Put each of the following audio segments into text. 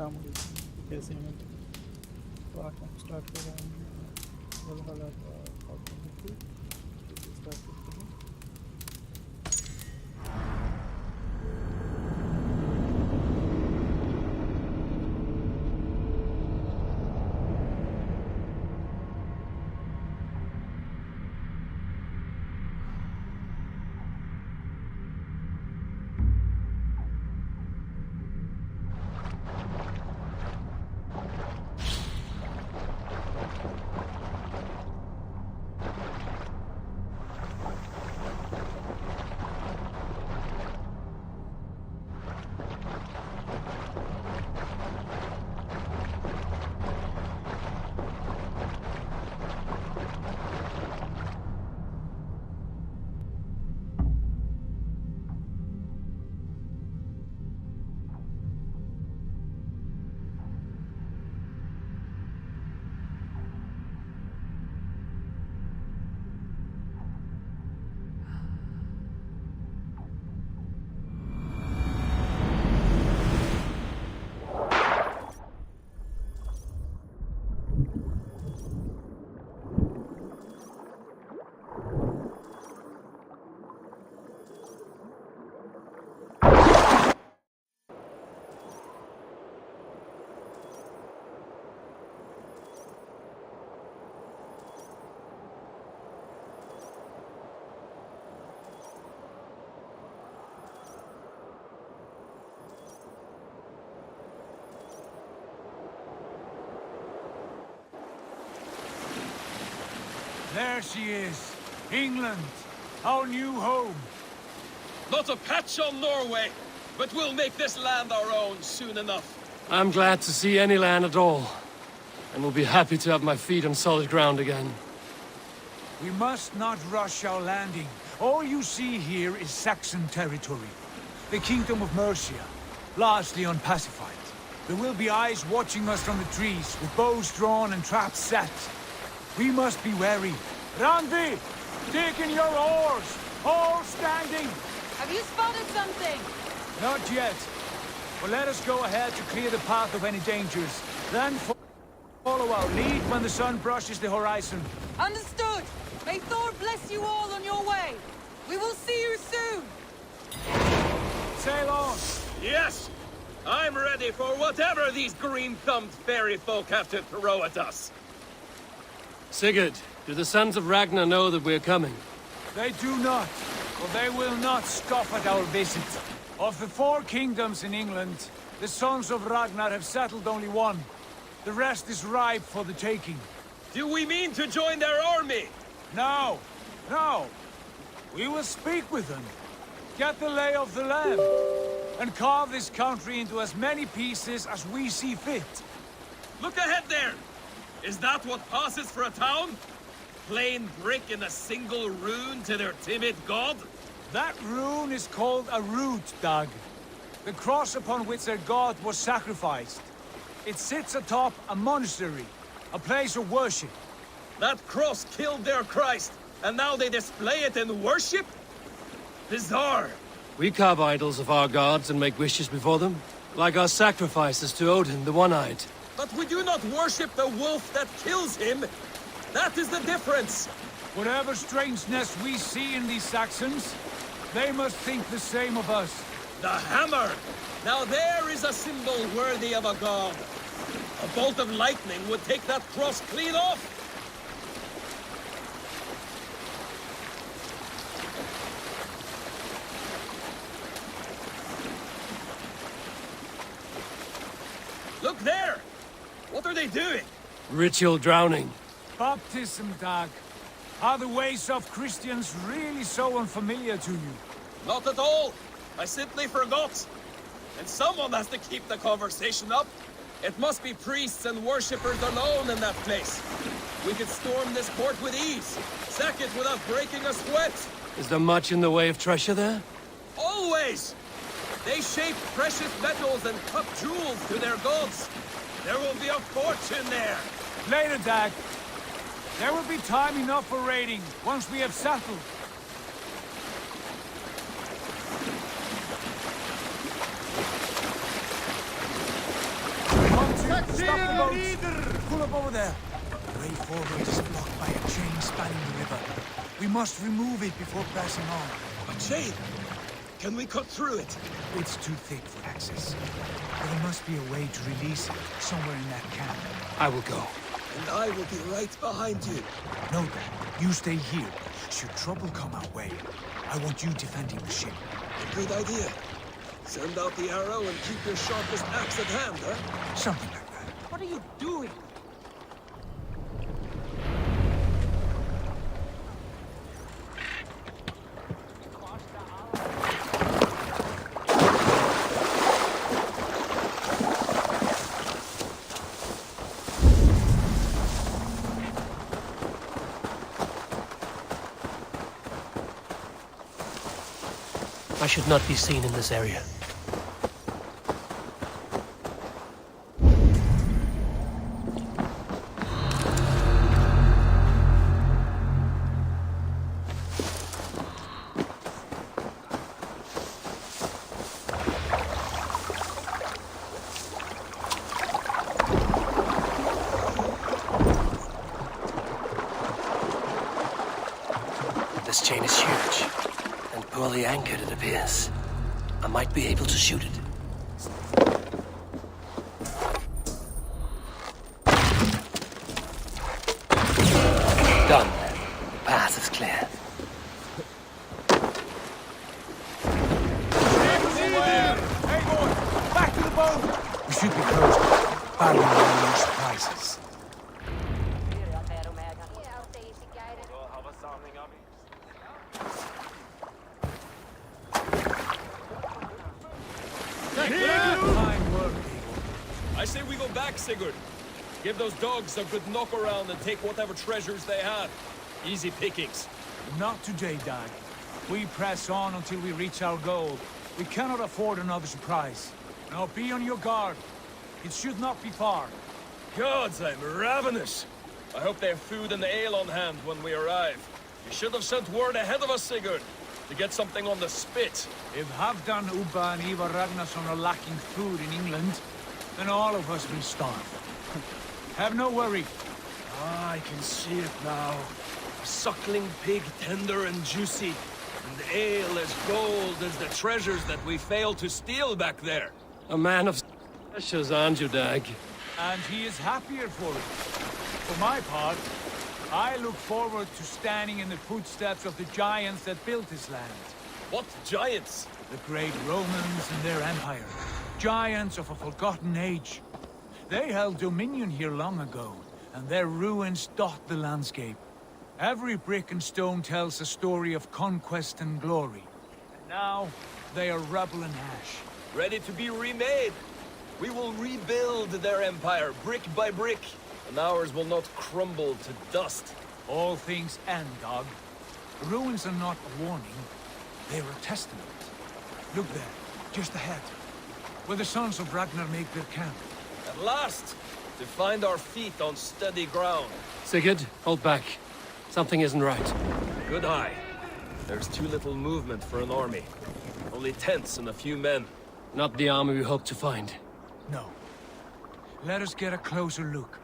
काम हुई कैसे में तो आज हम स्टार्ट कर रहे हैं वलहल्ला का ऑप्शन स्टार्ट करते हैं। There she is, England, our new home. Not a patch on Norway, but we'll make this land our own soon enough. I'm glad to see any land at all, and will be happy to have my feet on solid ground again. We must not rush our landing. All you see here is Saxon territory, the Kingdom of Mercia, largely unpacified. There will be eyes watching us from the trees, with bows drawn and traps set. We must be wary. Randi! Dig in your oars! All standing! Have you spotted something? Not yet. But let us go ahead to clear the path of any dangers. Then follow our lead when the sun brushes the horizon. Understood! May Thor bless you all on your way! We will see you soon! Sail on! Yes! I'm ready for whatever these green-thumbed fairy folk have to throw at us. Sigurd, do the sons of Ragnar know that we're coming? They do not, for they will not scoff at our visit. Of the 4 kingdoms in England, the sons of Ragnar have settled only one. The rest is ripe for the taking. Do we mean to join their army? No, no. We will speak with them, get the lay of the land, and carve this country into as many pieces as we see fit. Look ahead there! Is that what passes for a town? Plain brick in a single rune to their timid god? That rune is called a root, Dag. The cross upon which their god was sacrificed. It sits atop a monastery, a place of worship. That cross killed their Christ, and now they display it in worship? Bizarre. We carve idols of our gods and make wishes before them, like our sacrifices to Odin, the One-Eyed. But we do not worship the wolf that kills him. That is the difference. Whatever strangeness we see in these Saxons, they must think the same of us. The hammer! Now there is a symbol worthy of a god. A bolt of lightning would take that cross clean off. Look there! What are they doing? Ritual drowning. Baptism, Dag. Are the ways of Christians really so unfamiliar to you? Not at all. I simply forgot. And someone has to keep the conversation up. It must be priests and worshippers alone in that place. We could storm this port with ease. Sack it without breaking a sweat. Is there much in the way of treasure there? Always! They shape precious metals and cut jewels to their gods. There will be a fortune there. Later, Dag. There will be time enough for raiding, once we have settled. Stop the boats! Pull up over there! The way forward is blocked by a chain spanning the river. We must remove it before pressing on. A chain? Can we cut through it? It's too thick for access. But there must be a way to release it somewhere in that camp. I will go. And I will be right behind you. Know that. You stay here. Should trouble come our way, I want you defending the ship. A good idea. Send out the arrow and keep your sharpest axe at hand, huh? Something like that. What are you doing? I should not be seen in this area. This chain is huge. And poorly anchored, it appears. I might be able to shoot it. Done. The path is clear. Hey, boy! Back to the boat! We should be close. Battling on more surprises. Fine work, Eagle. I say we go back, Sigurd. Give those dogs a good knock around and take whatever treasures they have. Easy pickings. Not today, Dag. We press on until we reach our goal. We cannot afford another surprise. Now be on your guard. It should not be far. Gods, I'm ravenous. I hope they have food and ale on hand when we arrive. You should have sent word ahead of us, Sigurd, to get something on the spit. If Halfdan, Ubba and Ivar Ragnarsson are lacking food in England, then all of us will starve. Have no worry. Ah, I can see it now. A suckling pig, tender and juicy. And ale as gold as the treasures that we failed to steal back there. A man of pleasures, aren't you, Dag? And he is happier for it. For my part, I look forward to standing in the footsteps of the giants that built this land. What giants? The great Romans and their empire. Giants of a forgotten age. They held dominion here long ago, and their ruins dot the landscape. Every brick and stone tells a story of conquest and glory. And now, they are rubble and ash. Ready to be remade. We will rebuild their empire brick by brick, and ours will not crumble to dust. All things end, dog. The ruins are not a warning. They are a testament. Look there, just ahead, where the sons of Ragnar make their camp. At last, to find our feet on steady ground. Sigurd, hold back. Something isn't right. Good eye. There's too little movement for an army. Only tents and a few men. Not the army we hope to find. No. Let us get a closer look.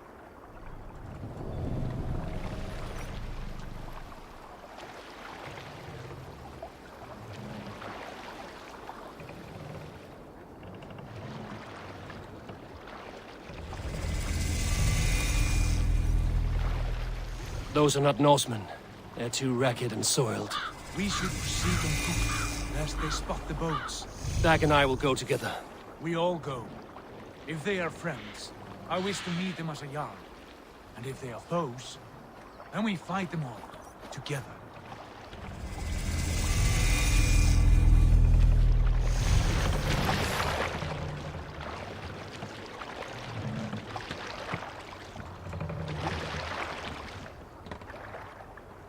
Those are not Norsemen. They're too ragged and soiled. We should proceed on foot, lest they spot the boats. Dag and I will go together. We all go. If they are friends, I wish to meet them as a jarl. And if they are foes, then we fight them all, together.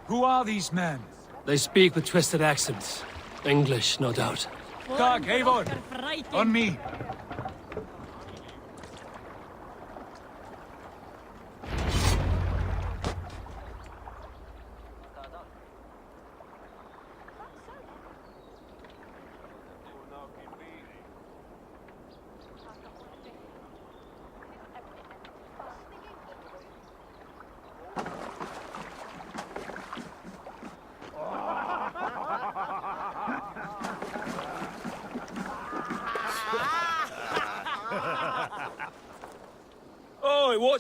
Who are these men? They speak with twisted accents. English, no doubt. Dag, Eivor! On me!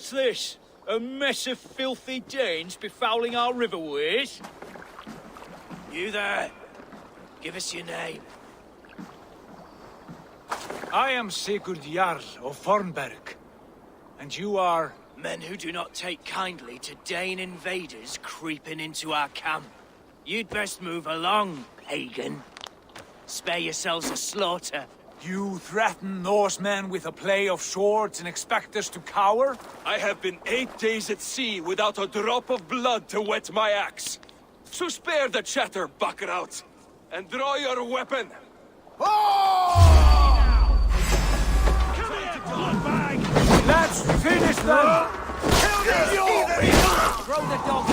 What's this? A mess of filthy Danes befouling our riverways? You there. Give us your name. I am Sigurd Jarl of Fornberg. And you are... Men who do not take kindly to Dane invaders creeping into our camp. You'd best move along, pagan. Spare yourselves a slaughter. You threaten Norsemen with a play of swords and expect us to cower? I have been 8 days at sea without a drop of blood to wet my axe. So spare the chatter, Buckerout, and draw your weapon. Let's finish them! Throw the dog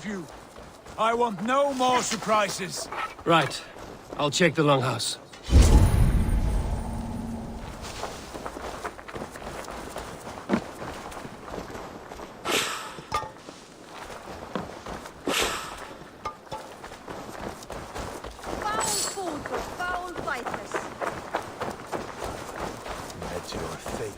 You. I want no more surprises. Right. I'll check the longhouse. Foul food for foul fighters. That's your fate.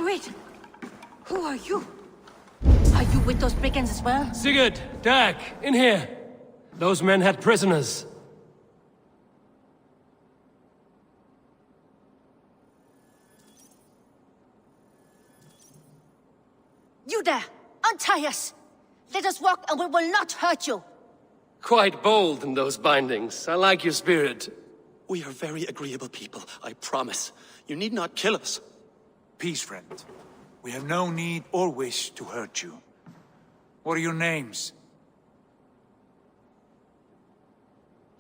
Wait! Who are you? Are you with those brigands as well? Sigurd! Dag! In here! Those men had prisoners. You there! Untie us! Let us walk and we will not hurt you! Quite bold in those bindings. I like your spirit. We are very agreeable people, I promise. You need not kill us. Peace, friend. We have no need or wish to hurt you. What are your names?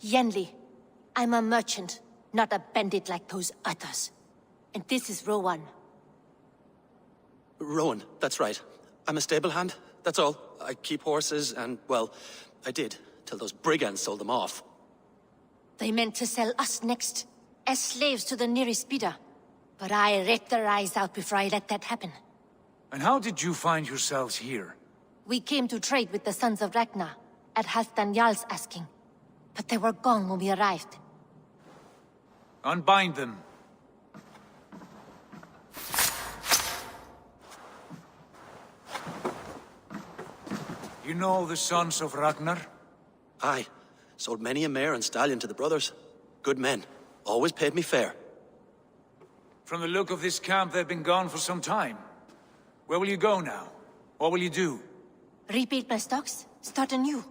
Yenli. I'm a merchant, not a bandit like those others. And this is Rowan. Rowan, that's right. I'm a stable hand, that's all. I keep horses and, well, I did, till those brigands sold them off. They meant to sell us next, as slaves to the nearest bidder. But I ripped their eyes out before I let that happen. And how did you find yourselves here? We came to trade with the Sons of Ragnar, at Halfdan Jarl's asking. But they were gone when we arrived. Unbind them. You know the Sons of Ragnar? Aye, sold many a mare and stallion to the brothers. Good men, always paid me fair. From the look of this camp, they've been gone for some time. Where will you go now? What will you do? Rebuild my stocks, start anew.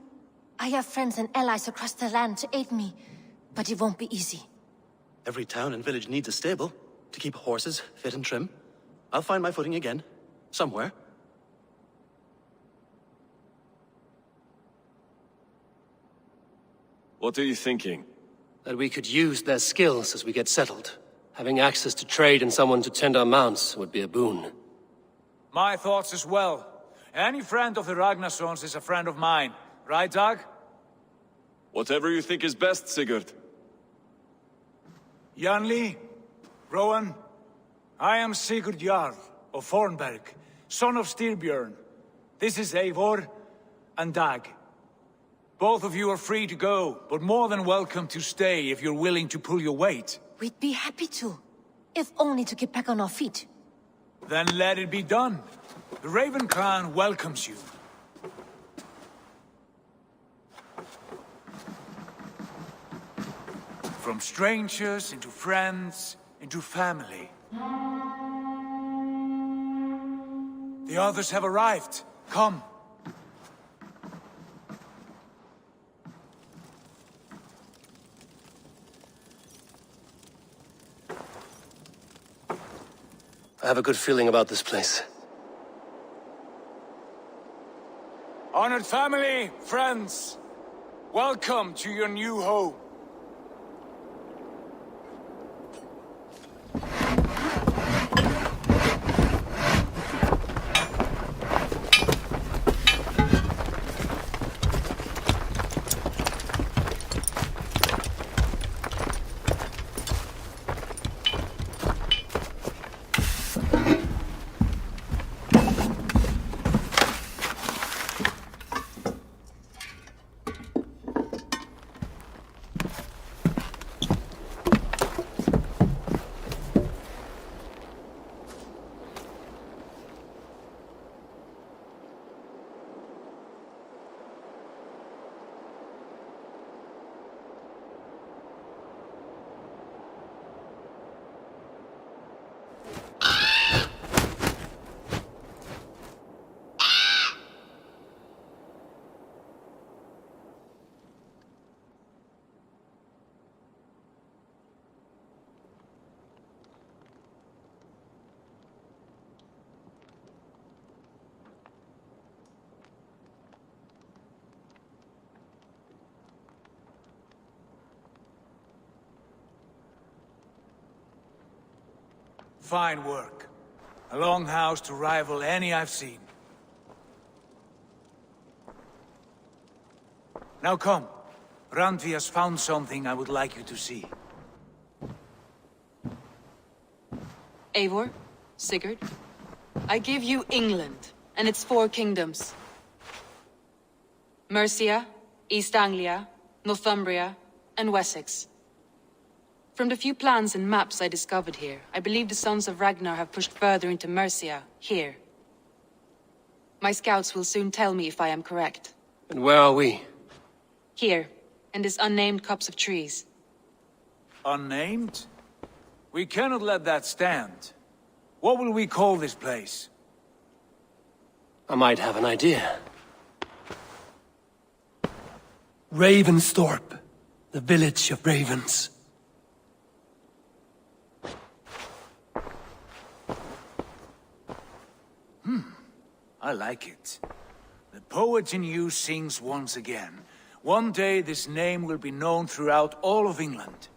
I have friends and allies across the land to aid me, but it won't be easy. Every town and village needs a stable, to keep horses fit and trim. I'll find my footing again, somewhere. What are you thinking? That we could use their skills as we get settled. Having access to trade and someone to tend our mounts would be a boon. My thoughts as well. Any friend of the Ragnarsons is a friend of mine. Right, Dag? Whatever you think is best, Sigurd. Janli, Rowan, I am Sigurd Jarl of Fornberg, son of Styrbjörn. This is Eivor and Dag. Both of you are free to go, but more than welcome to stay if you're willing to pull your weight. We'd be happy to, if only to get back on our feet. Then let it be done. The Raven Clan welcomes you. From strangers into friends, into family. The others have arrived. Come. I have a good feeling about this place. Honored family, friends, welcome to your new home. Fine work. A longhouse to rival any I've seen. Now come. Randvi has found something I would like you to see. Eivor, Sigurd, I give you England and its 4 kingdoms. Mercia, East Anglia, Northumbria, and Wessex. From the few plans and maps I discovered here, I believe the Sons of Ragnar have pushed further into Mercia, here. My scouts will soon tell me if I am correct. And where are we? Here, in this unnamed copse of trees. Unnamed? We cannot let that stand. What will we call this place? I might have an idea. Ravensthorpe, the village of ravens. I like it. The poet in you sings once again. One day this name will be known throughout all of England.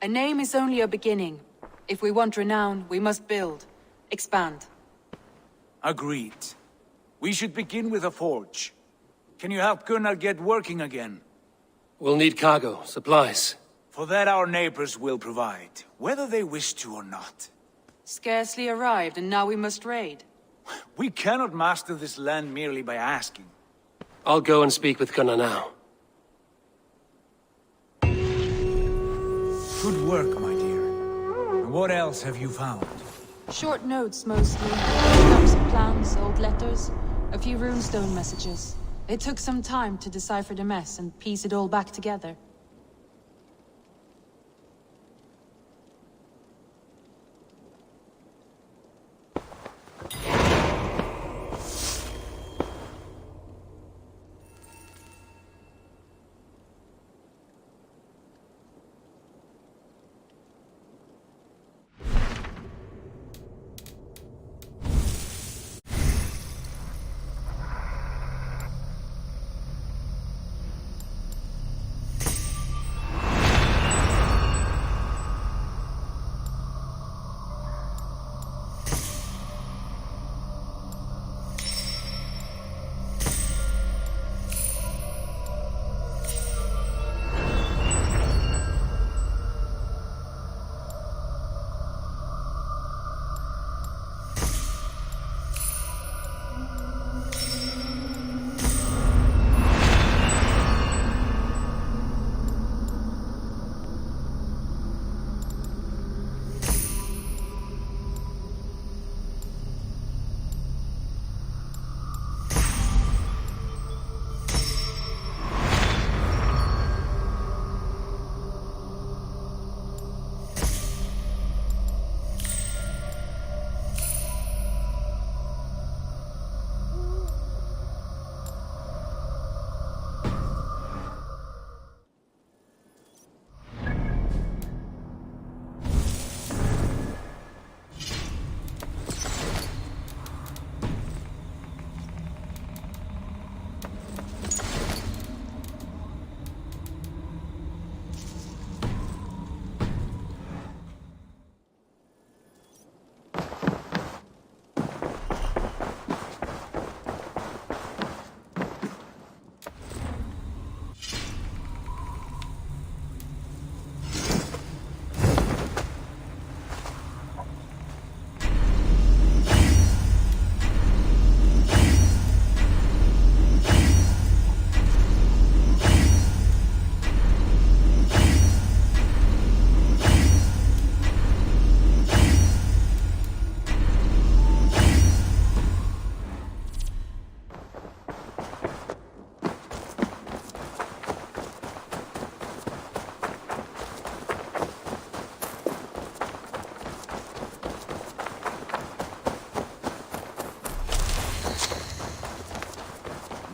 A name is only a beginning. If we want renown, we must build, expand. Agreed. We should begin with a forge. Can you help Gunnar get working again? We'll need cargo, supplies. For that our neighbors will provide, whether they wish to or not. Scarcely arrived, and now we must raid. We cannot master this land merely by asking. I'll go and speak with Gunnar now. Good work, my dear. And what else have you found? Short notes, mostly. Scraps of plans, old letters, a few runestone messages. It took some time to decipher the mess and piece it all back together.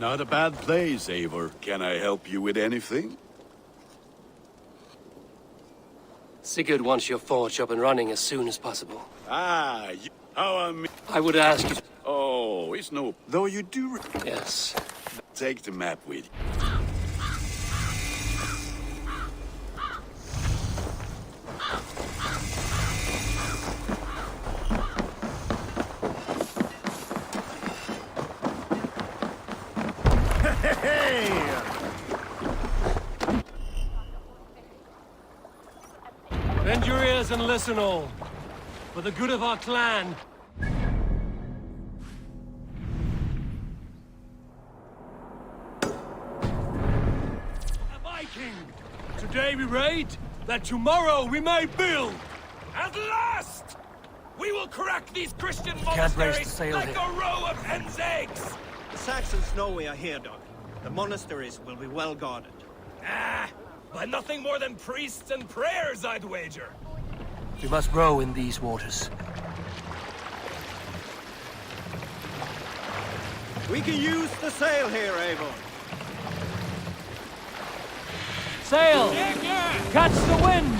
Not a bad place, Eivor. Can I help you with anything? Sigurd wants your forge up and running as soon as possible. I would ask you... Oh, it's no... Though you do... Yes. Take the map with you. Bend your ears and listen all. For the good of our clan. A Viking! Today we raid, that tomorrow we may build! At last! We will crack these Christian Can't raise the monasteries sail like here. a row of hen's eggs! The Saxons know we are here, Doc. The monasteries will be well guarded. By nothing more than priests and prayers, I'd wager. We must row in these waters. We can use the sail here, Eivor. Sail! Catch the wind!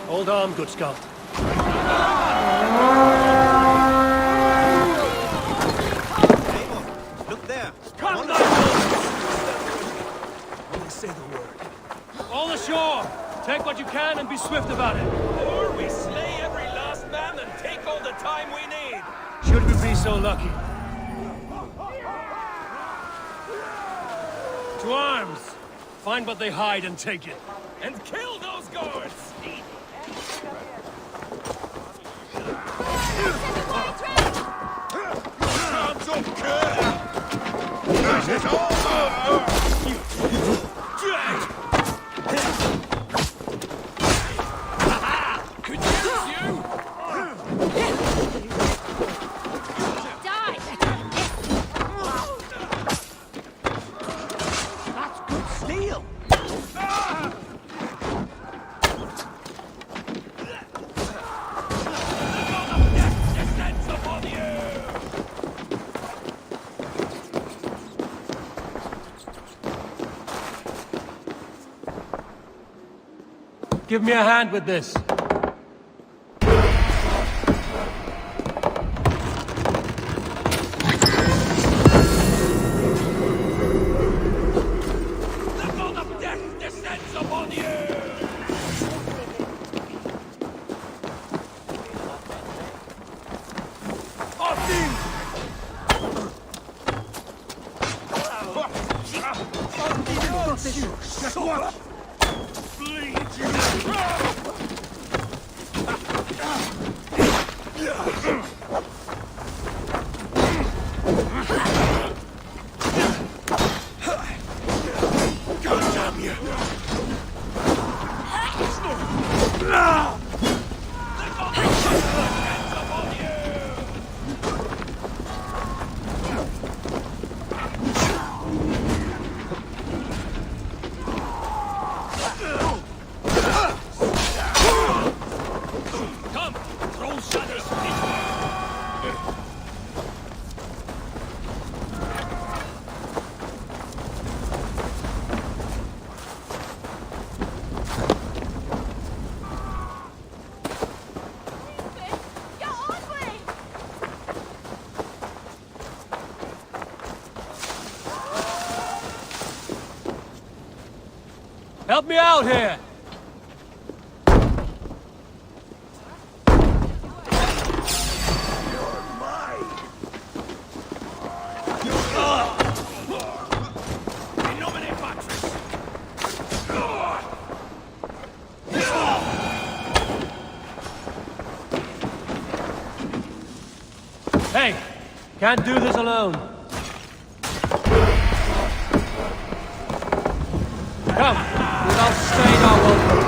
Hold on, good Scott. Eivor, look there. Come, Only say the word. All ashore! Take what you can and be swift about it. Or we slay every last man and take all the time we need. Should we be so lucky? To arms! Find what they hide and take it. And kill those guards! Hands up, Kurt! It's over! Could use you! Die! That's good steel! Descends upon you! Give me a hand with this. The god of death descends upon you! Come, throw shadows! Help me out here! Hey, can't do this alone. Come, without staying our welcome.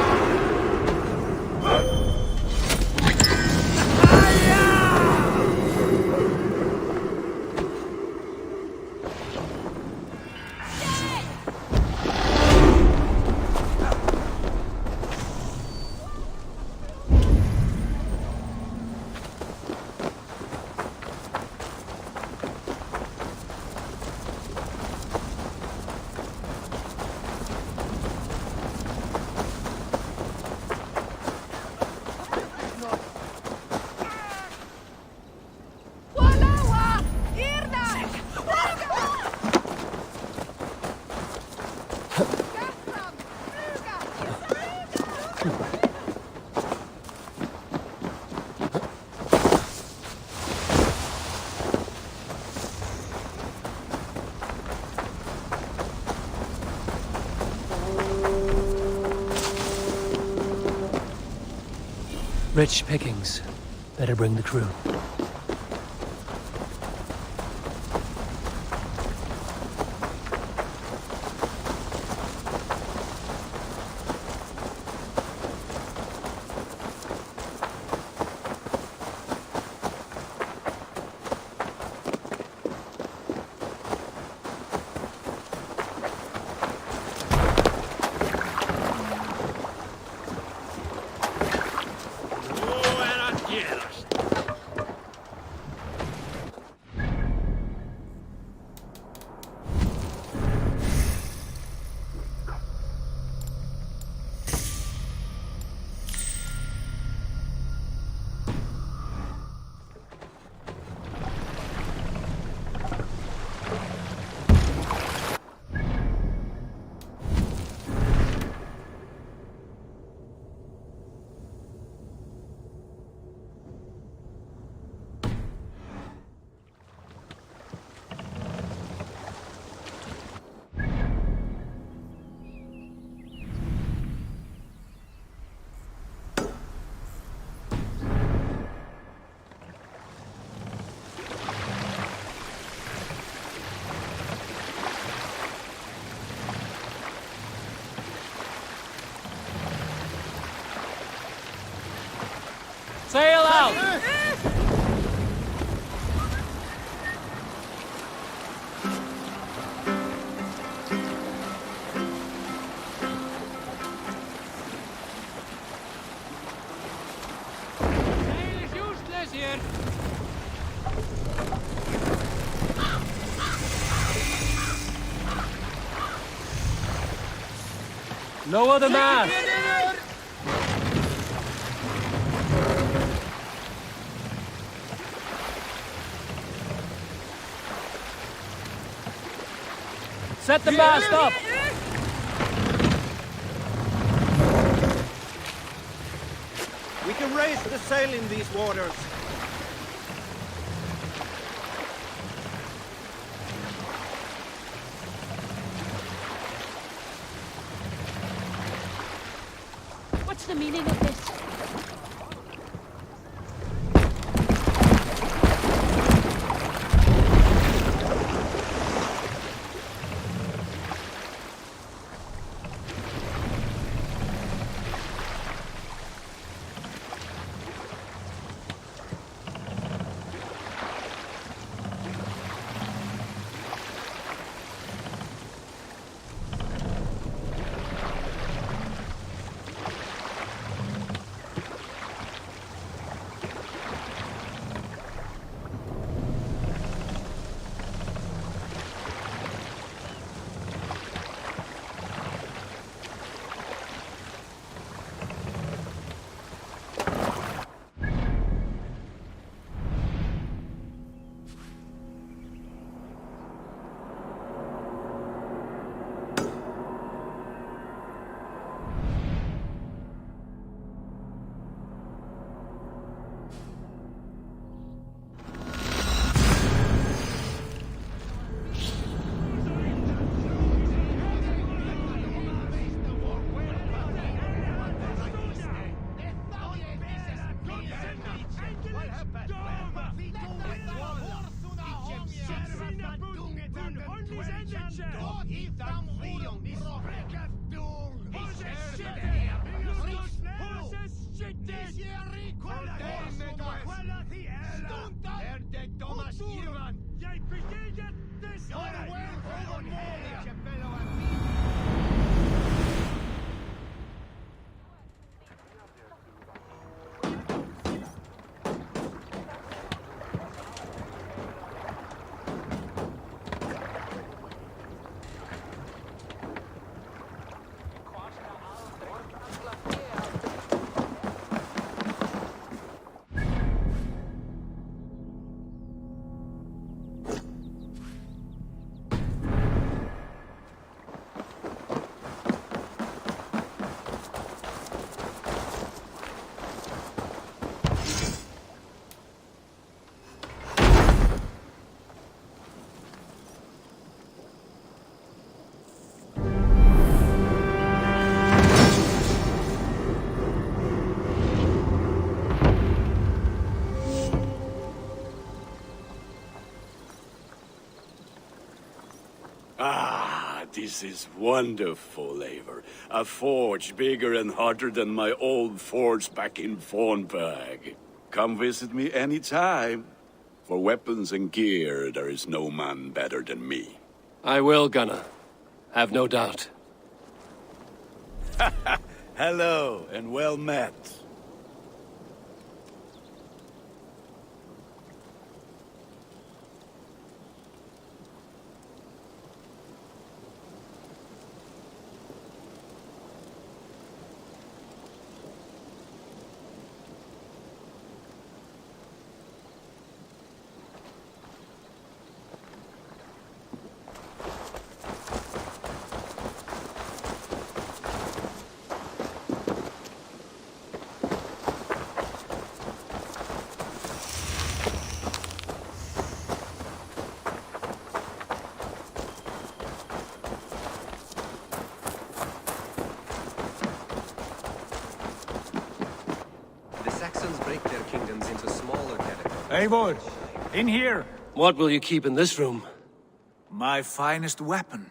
Rich pickings. Better bring the crew. Sail out! Sail is useless here! Lower the mast! Set the mast up! We can raise the sail in these waters. What's the meaning of this? This is wonderful, Eivor. A forge bigger and hotter than my old forge back in Fornburg. Come visit me anytime. For weapons and gear, there is no man better than me. I will, Gunnar. Have no doubt. Hello, and well met. Eivor, in here! What will you keep in this room? My finest weapon.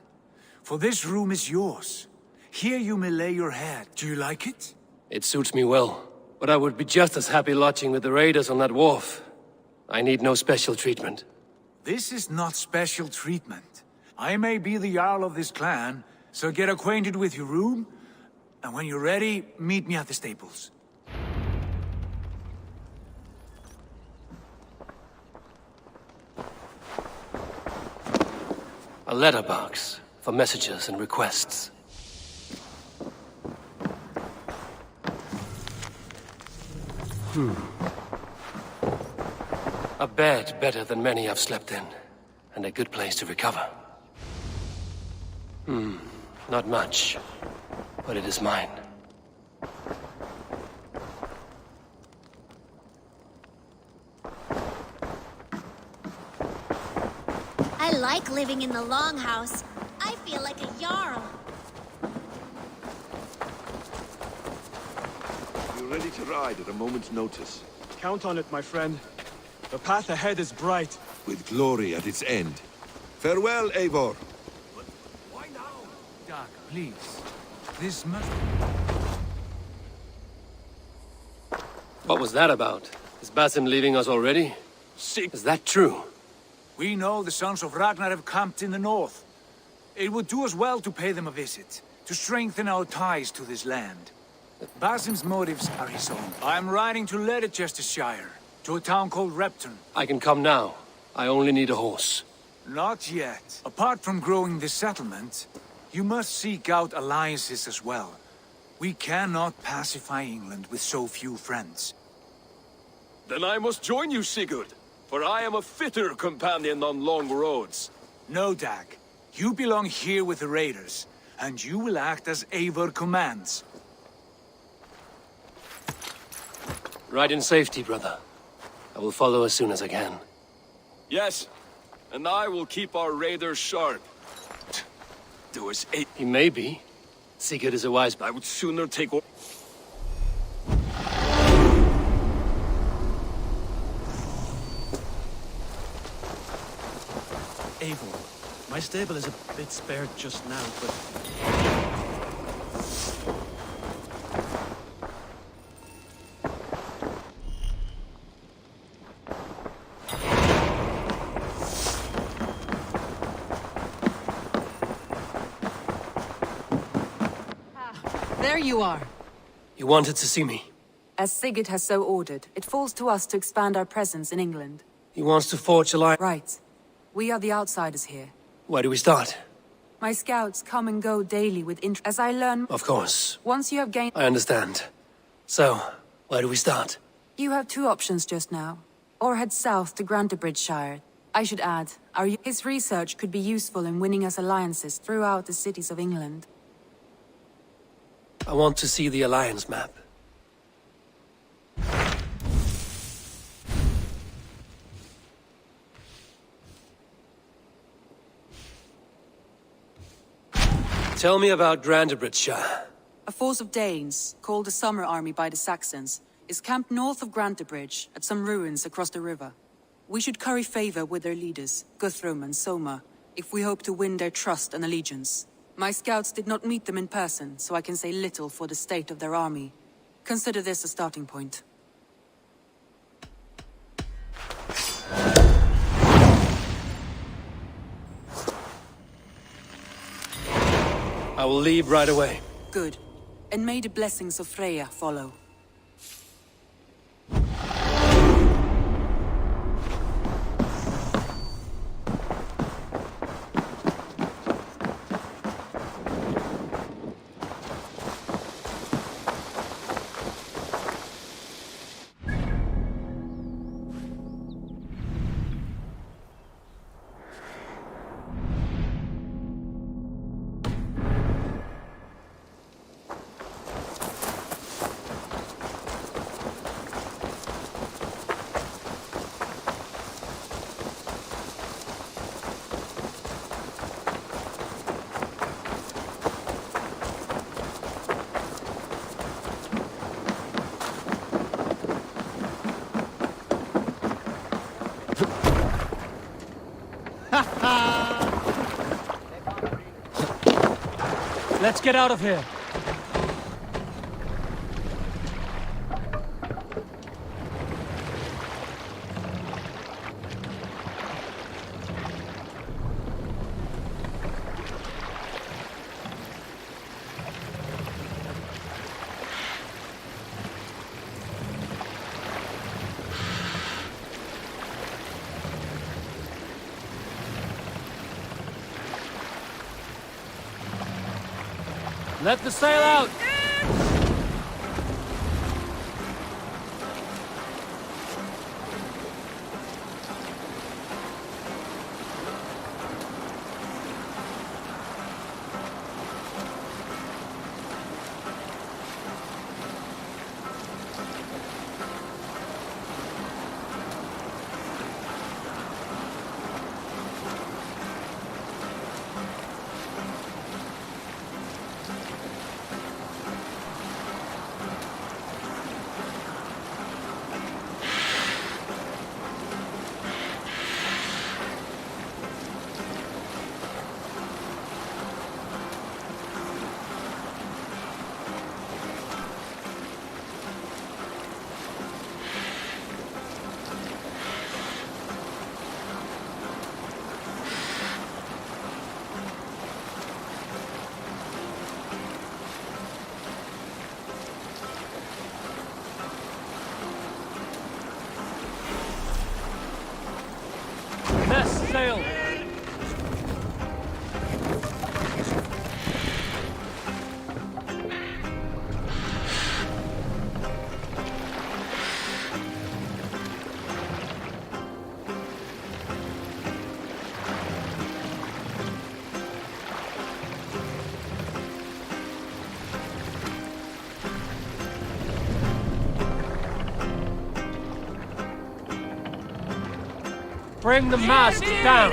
For this room is yours. Here you may lay your head. Do you like it? It suits me well, but I would be just as happy lodging with the raiders on that wharf. I need no special treatment. This is not special treatment. I may be the Jarl of this clan, so get acquainted with your room, and when you're ready, meet me at the stables. A letterbox for messages and requests. A bed better than many I've slept in, and a good place to recover. Not much, but it is mine. I like living in the Longhouse. I feel like a Jarl. You're ready to ride at a moment's notice. Count on it, my friend. The path ahead is bright. With glory at its end. Farewell, Eivor. Why now? Doc, please. This must... What was that about? Is Basim leaving us already? Is that true? We know the Sons of Ragnar have camped in the north. It would do us well to pay them a visit, to strengthen our ties to this land. Basim's motives are his own. I'm riding to Leicestershire, to a town called Repton. I can come now. I only need a horse. Not yet. Apart from growing this settlement, you must seek out alliances as well. We cannot pacify England with so few friends. Then I must join you, Sigurd. For I am a fitter companion on long roads. No, Dag. You belong here with the raiders, and you will act as Eivor commands. Ride in safety, brother. I will follow as soon as I can. Yes, and I will keep our raiders sharp. There was eight. He may be. Sigurd is a wise... I would sooner take... Eivor, my stable is a bit spared just now, but... There you are. You wanted to see me? As Sigurd has so ordered, it falls to us to expand our presence in England. He wants to forge alliance. Right. We are the outsiders here. Where do we start? My scouts come and go daily with interest as I learn. Of course. Once you have gained... I understand. So, where do we start? You have two options just now. Or head south to Grantebridgeshire. I should add, his research could be useful in winning us alliances throughout the cities of England. I want to see the alliance map. Tell me about Grantebridgeshire. A force of Danes, called the Summer Army by the Saxons, is camped north of Grantebridge at some ruins across the river. We should curry favor with their leaders, Guthrum and Soma, if we hope to win their trust and allegiance. My scouts did not meet them in person, so I can say little for the state of their army. Consider this a starting point. I will leave right away. Good. And may the blessings of Freya follow. Let's get out of here. Let the sail out! Sail! Bring the mast down!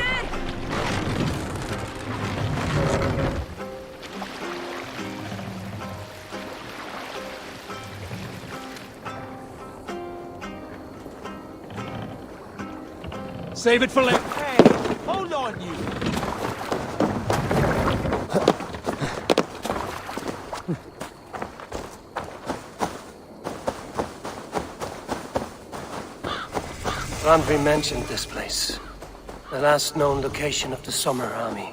Save it for later. Hey, hold on you! Randvi mentioned this place. The last known location of the Summer Army.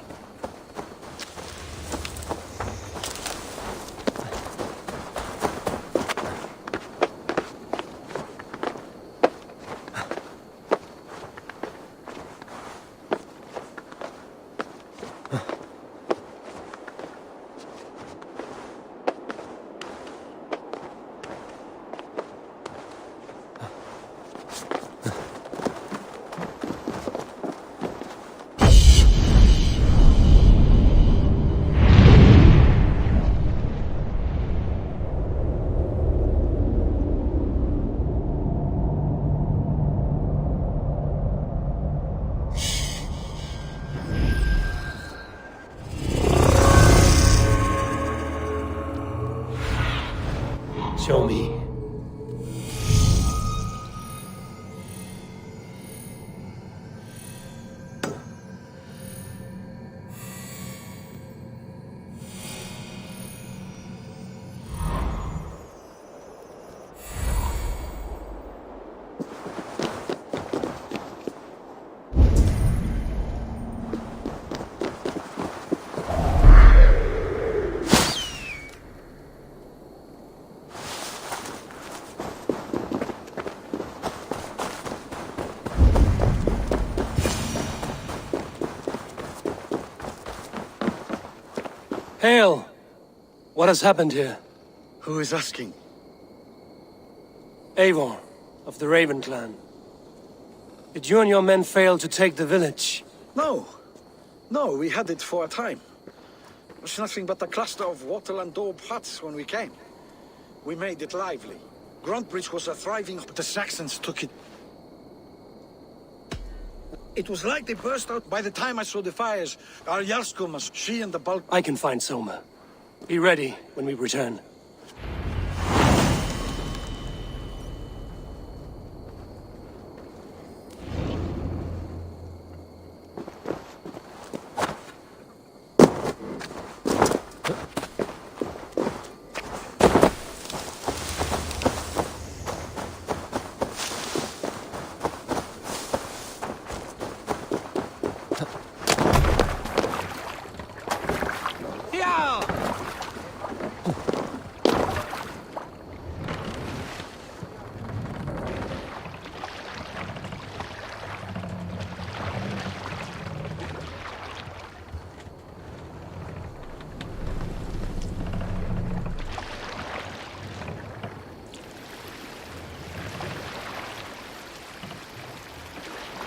Show me. Hail! What has happened here? Who is asking? Eivor, of the Raven clan. Did you and your men fail to take the village? No. No, we had it for a time. It was nothing but a cluster of wattle and daub huts when we came. We made it lively. Gruntbridge was a thriving, but the Saxons took it. It was like they burst out by the time I saw the fires. Our Jarlskumas, she and the bulk... I can find Soma. Be ready when we return.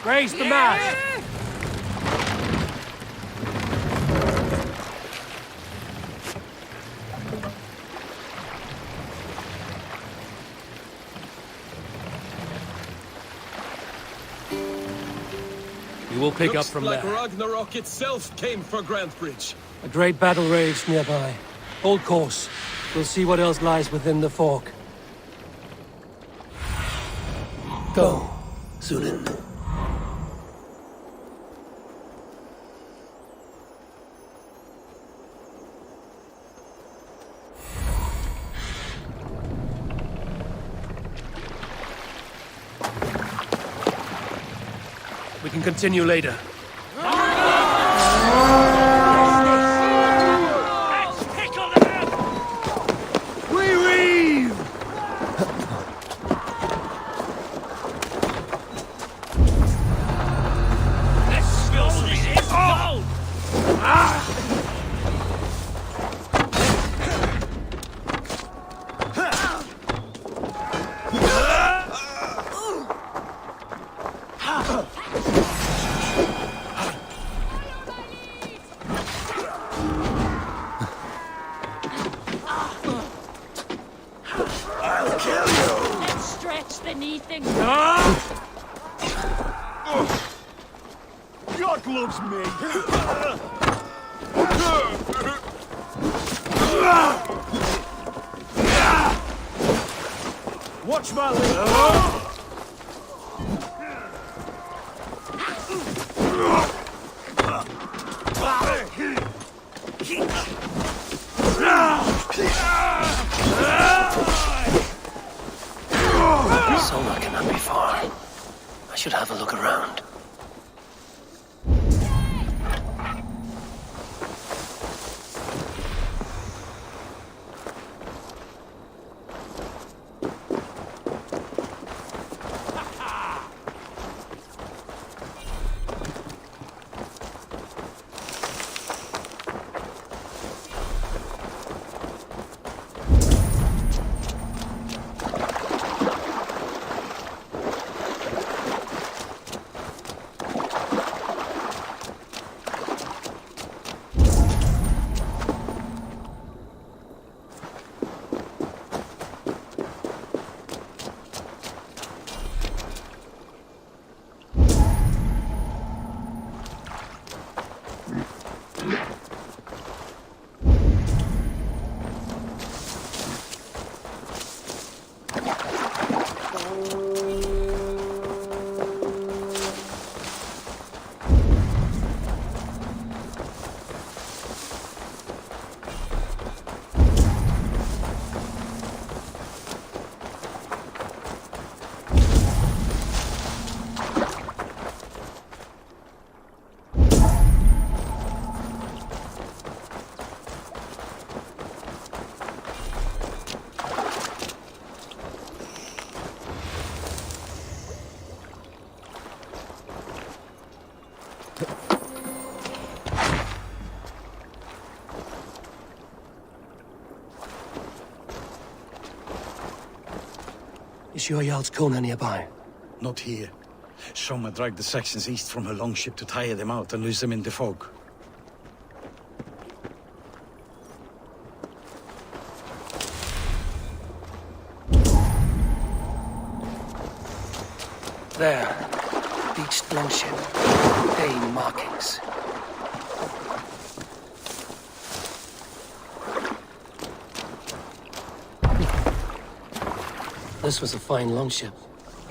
Raise the mast! We will pick up from like there. Ragnarok itself came for Grantbridge. A great battle raged nearby. Hold course. We'll see what else lies within the fork. Go, Zulin. We can continue later. God loves me! Watch my lip! Soma cannot be far. I should have a look around. sure Jarl's Kona nearby? Not here. Soma dragged the Saxons east from her longship to tire them out and lose them in the fog. There. Beached longship. Dane markings. This was a fine longship.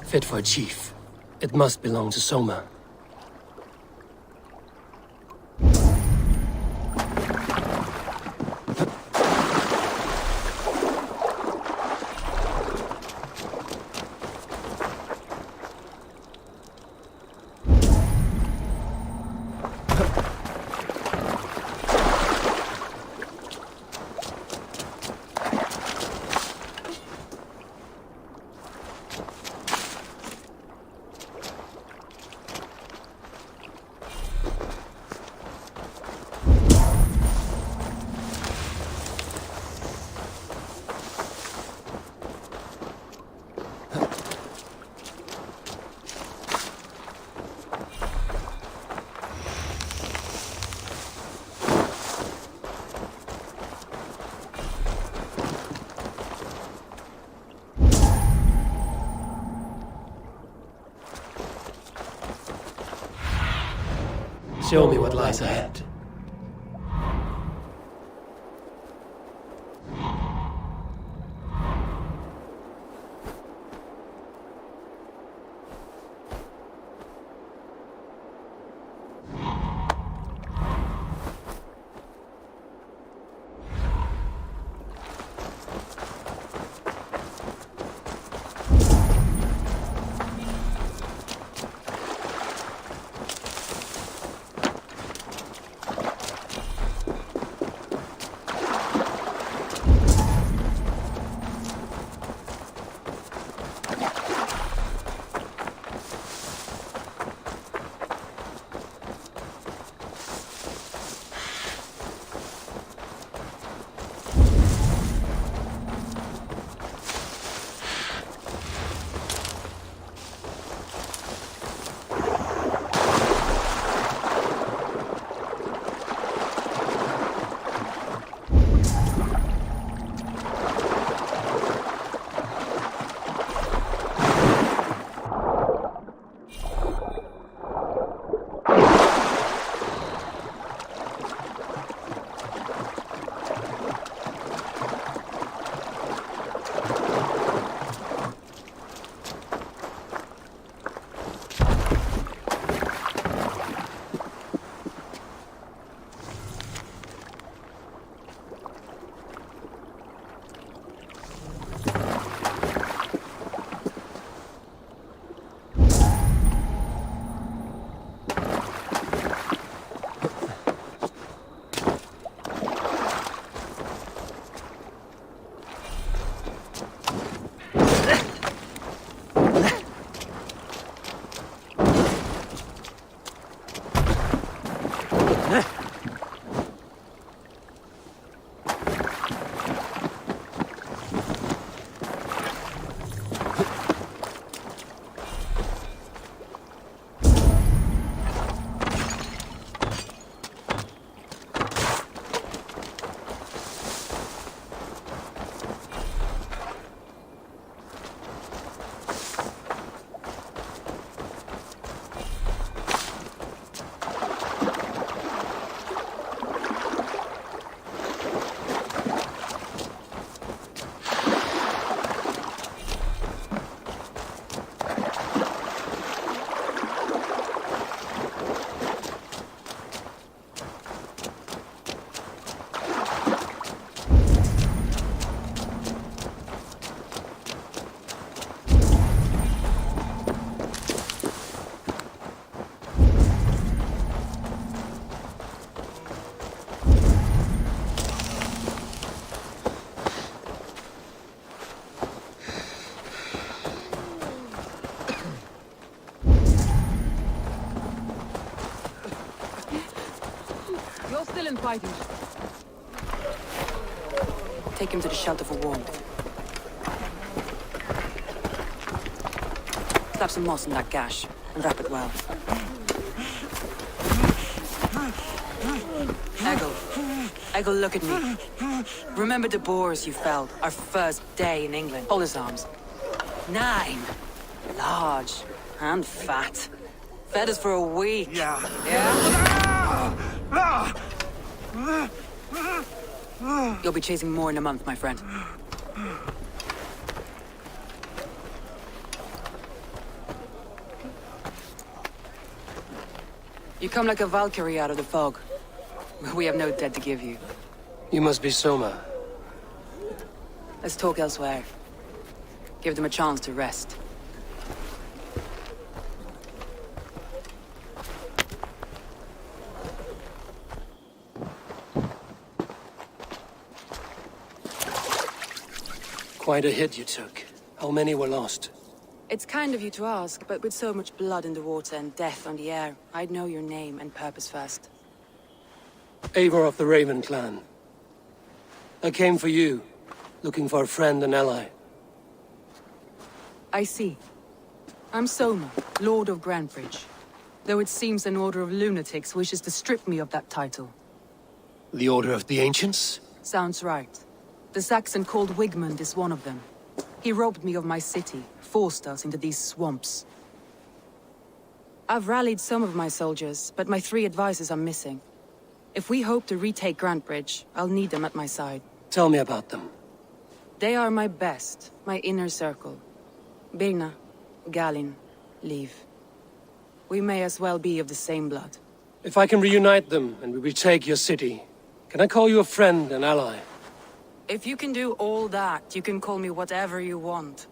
Fit for a chief. It must belong to Soma. Show me what lies ahead. Fighting. Take him to the shelter for warmth. slap some moss in that gash, and wrap it well. Eggle, look at me. Remember the boars you felled, our first day in England? Hold his arms. 9. Large. And fat. Fed us for a week. Yeah? You'll be chasing more in a month, my friend. You come like a Valkyrie out of the fog. We have no debt to give you. You must be Soma. Let's talk elsewhere. Give them a chance to rest. Quite a hit you took. How many were lost? It's kind of you to ask, but with so much blood in the water and death on the air, I'd know your name and purpose first. Eivor of the Raven clan. I came for you, looking for a friend and ally. I see. I'm Soma, Lord of Grantebridge. Though it seems an order of lunatics wishes to strip me of that title. The Order of the Ancients? Sounds right. The Saxon called Wigmund is one of them. He robbed me of my city, forced us into these swamps. I've rallied some of my soldiers, but my 3 advisors are missing. If we hope to retake Grantebridge, I'll need them at my side. Tell me about them. They are my best, my inner circle. Birna, Galin, Liv. We may as well be of the same blood. If I can reunite them and we retake your city, can I call you a friend and ally? If you can do all that, you can call me whatever you want.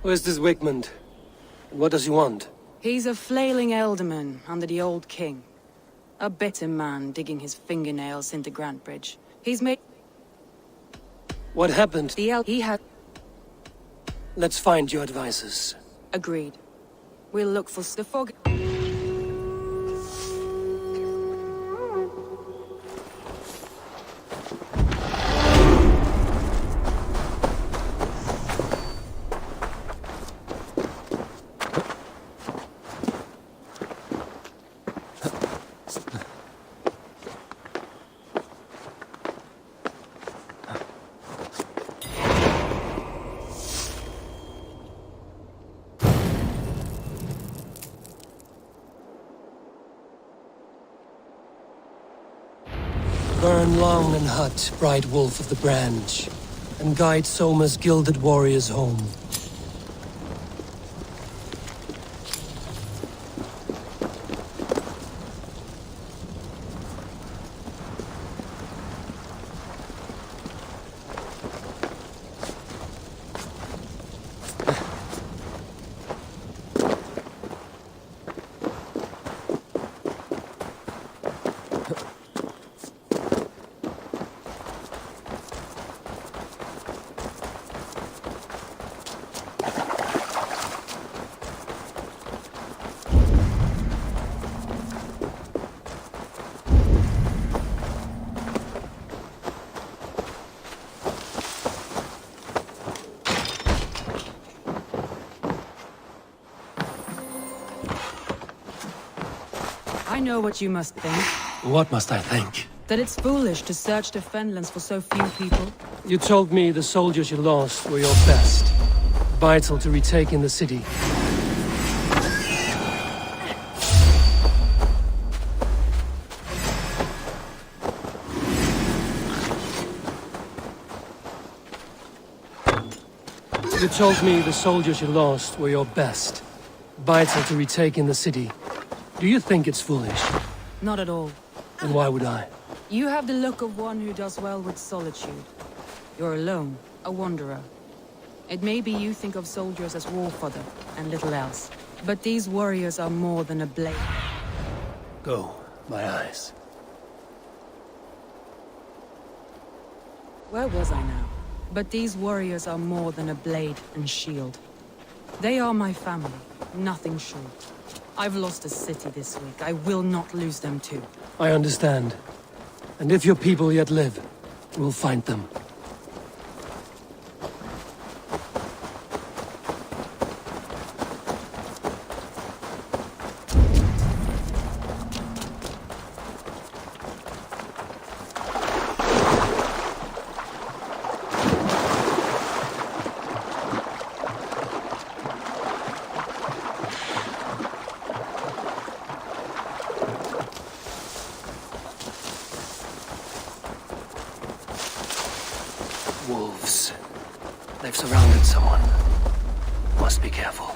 Where's this Wigmund? And what does he want? He's a flailing elderman under the old king. A bitter man digging his fingernails into Grantebridge. He's made... What happened? He had... Let's find your advisors. Agreed. We'll look for the fog... Burn long and hot, bright wolf of the branch, and guide Soma's gilded warriors home. I know what you must think. What must I think? That it's foolish to search the Fenlands for so few people. You told me the soldiers you lost were your best. Vital to retaking the city. You told me the soldiers you lost were your best. Vital to retaking the city. Do you think it's foolish? Not at all. Then why would I? You have the look of one who does well with solitude. You're alone, a wanderer. It may be you think of soldiers as war fodder, and little else. But these warriors are more than a blade. Go, my eyes. Where was I now? But these warriors are more than a blade and shield. They are my family, nothing short. I've lost a city this week. I will not lose them too. I understand. And if your people yet live, we'll find them. Wolves. They've surrounded someone. Must be careful.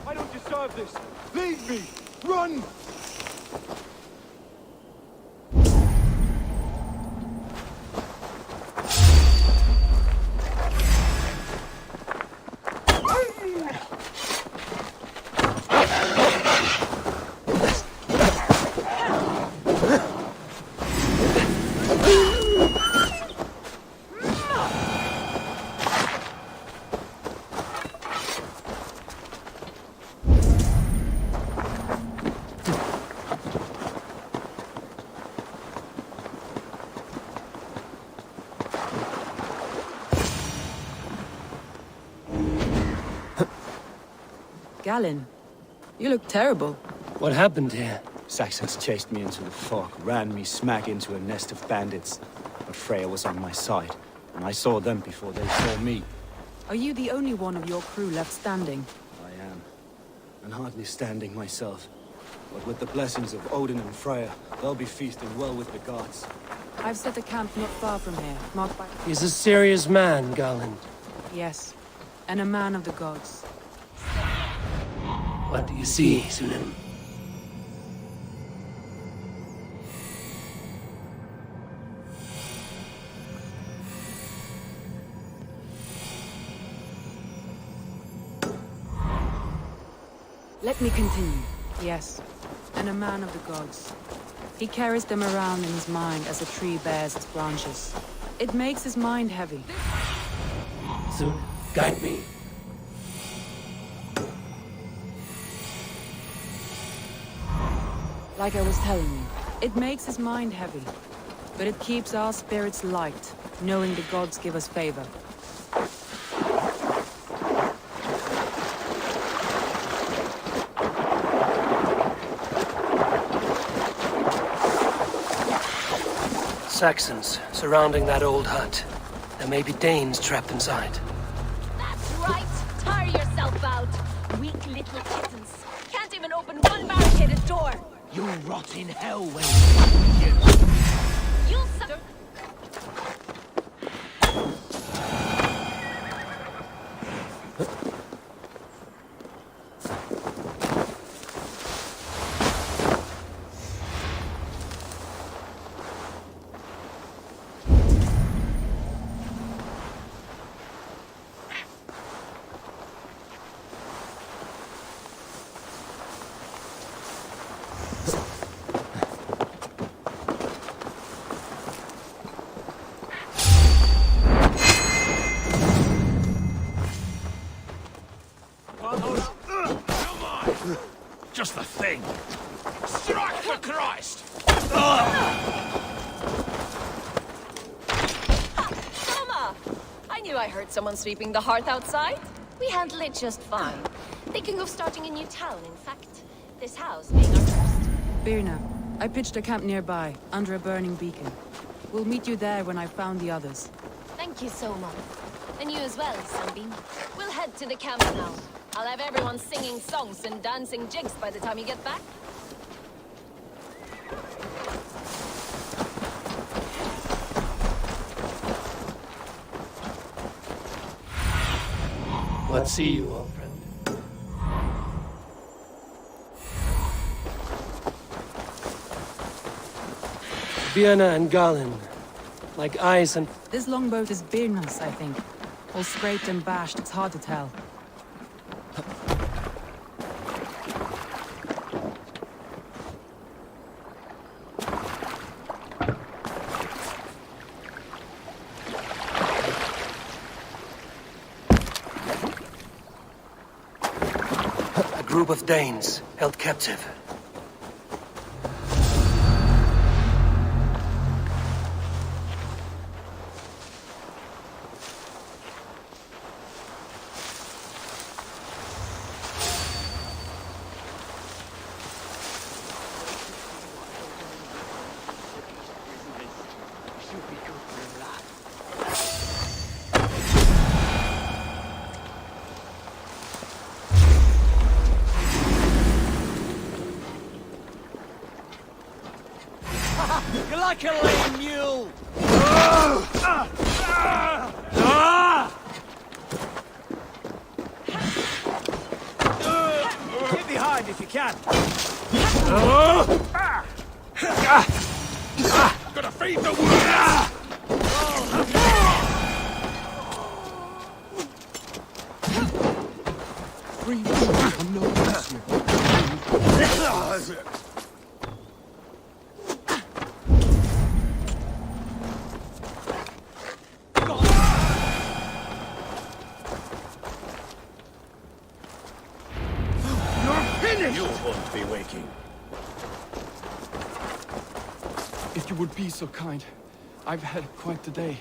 I don't deserve this! Leave me! Run! Galen, you look terrible. What happened here? Saxons chased me into the fog, ran me smack into a nest of bandits. But Freya was on my side, and I saw them before they saw me. Are you the only one of your crew left standing? I am. And hardly standing myself. But with the blessings of Odin and Freya, they'll be feasting well with the gods. I've set a camp not far from here, marked by... He's a serious man, Galen. Yes, and a man of the gods. What do you see, Sunan? Let me continue. Yes, and a man of the gods. He carries them around in his mind as a tree bears its branches. It makes his mind heavy. Sunan, guide me. Like I was telling you, it makes his mind heavy. But it keeps our spirits light, knowing the gods give us favor. Saxons surrounding that old hut. There may be Danes trapped inside. That's right! Tire yourself out! Weak little kittens. Can't even open one barricaded door! You'll rot in hell when You'll suck. Just the thing. Strike for Christ! Soma! I knew I heard someone sweeping the hearth outside. We handle it just fine. Thinking of starting a new town, in fact. This house being our first. Birna, I pitched a camp nearby, under a burning beacon. We'll meet you there when I've found the others. Thank you, Soma. And you as well, Sunbeam. We'll head to the camp now. I'll have everyone singing songs and dancing jigs by the time you get back. Let's see you, old friend. Birna and Galin, like ice and... This longboat is Birna's, I think. All scraped and bashed, it's hard to tell. A group of Danes held captive. You're like a lame mule! Get behind if you can! Gotta feed the wolves! You won't be waking. If you would be so kind, I've had quite the day.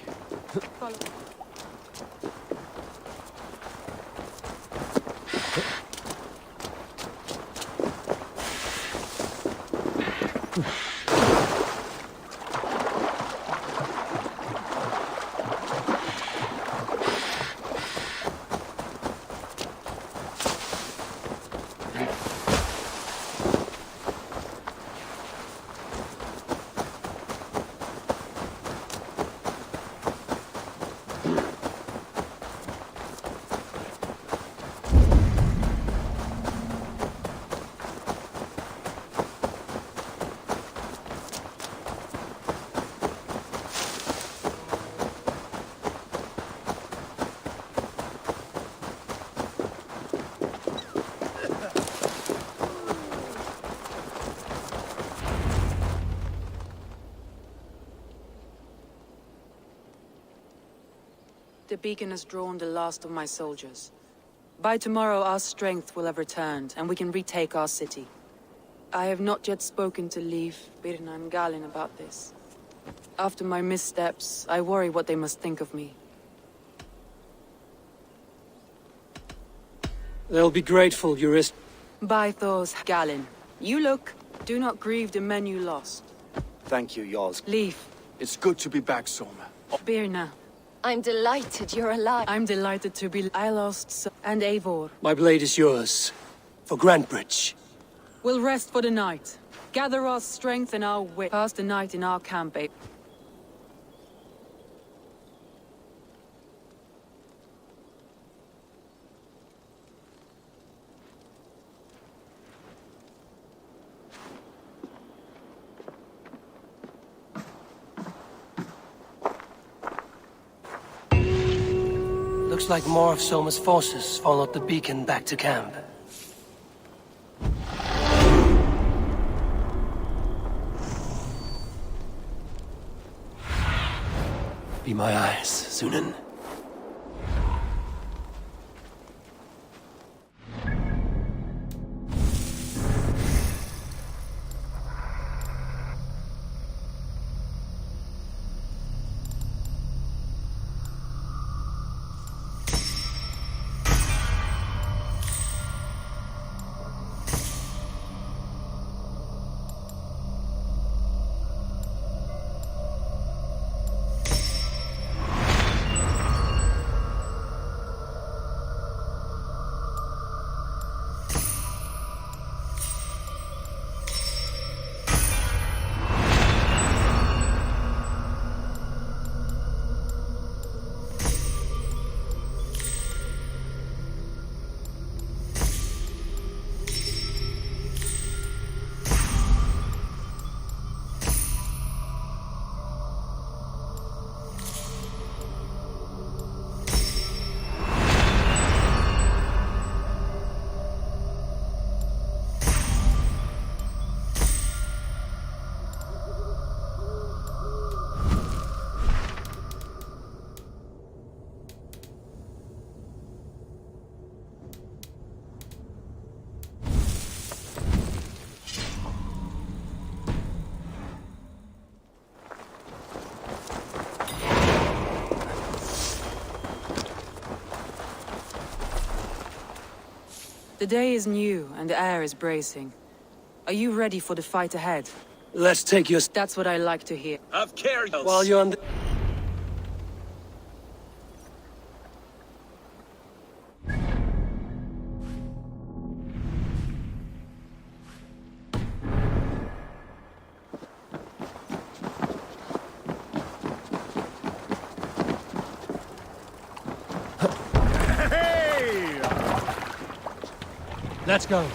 The beacon has drawn the last of my soldiers. By tomorrow, our strength will have returned, and we can retake our city. I have not yet spoken to Leif, Birna, and Galin about this. After my missteps, I worry what they must think of me. They'll be grateful, Jurist. By Thor's Galin. You look. Do not grieve the men you lost. Thank you, Jarls. Leif. It's good to be back, Soma. Birna. I'm delighted you're alive. I'm delighted to be... I lost and Eivor. My blade is yours. For Grantbridge. We'll rest for the night. Gather our strength and our wit. Pass the night in our camp, babe. Looks like more of Soma's forces followed the beacon back to camp. Be my eyes, Sunan. The day is new, and the air is bracing. Are you ready for the fight ahead? Let's take your... That's what I like to hear. Have care, Yos. While you're on the... Let's go.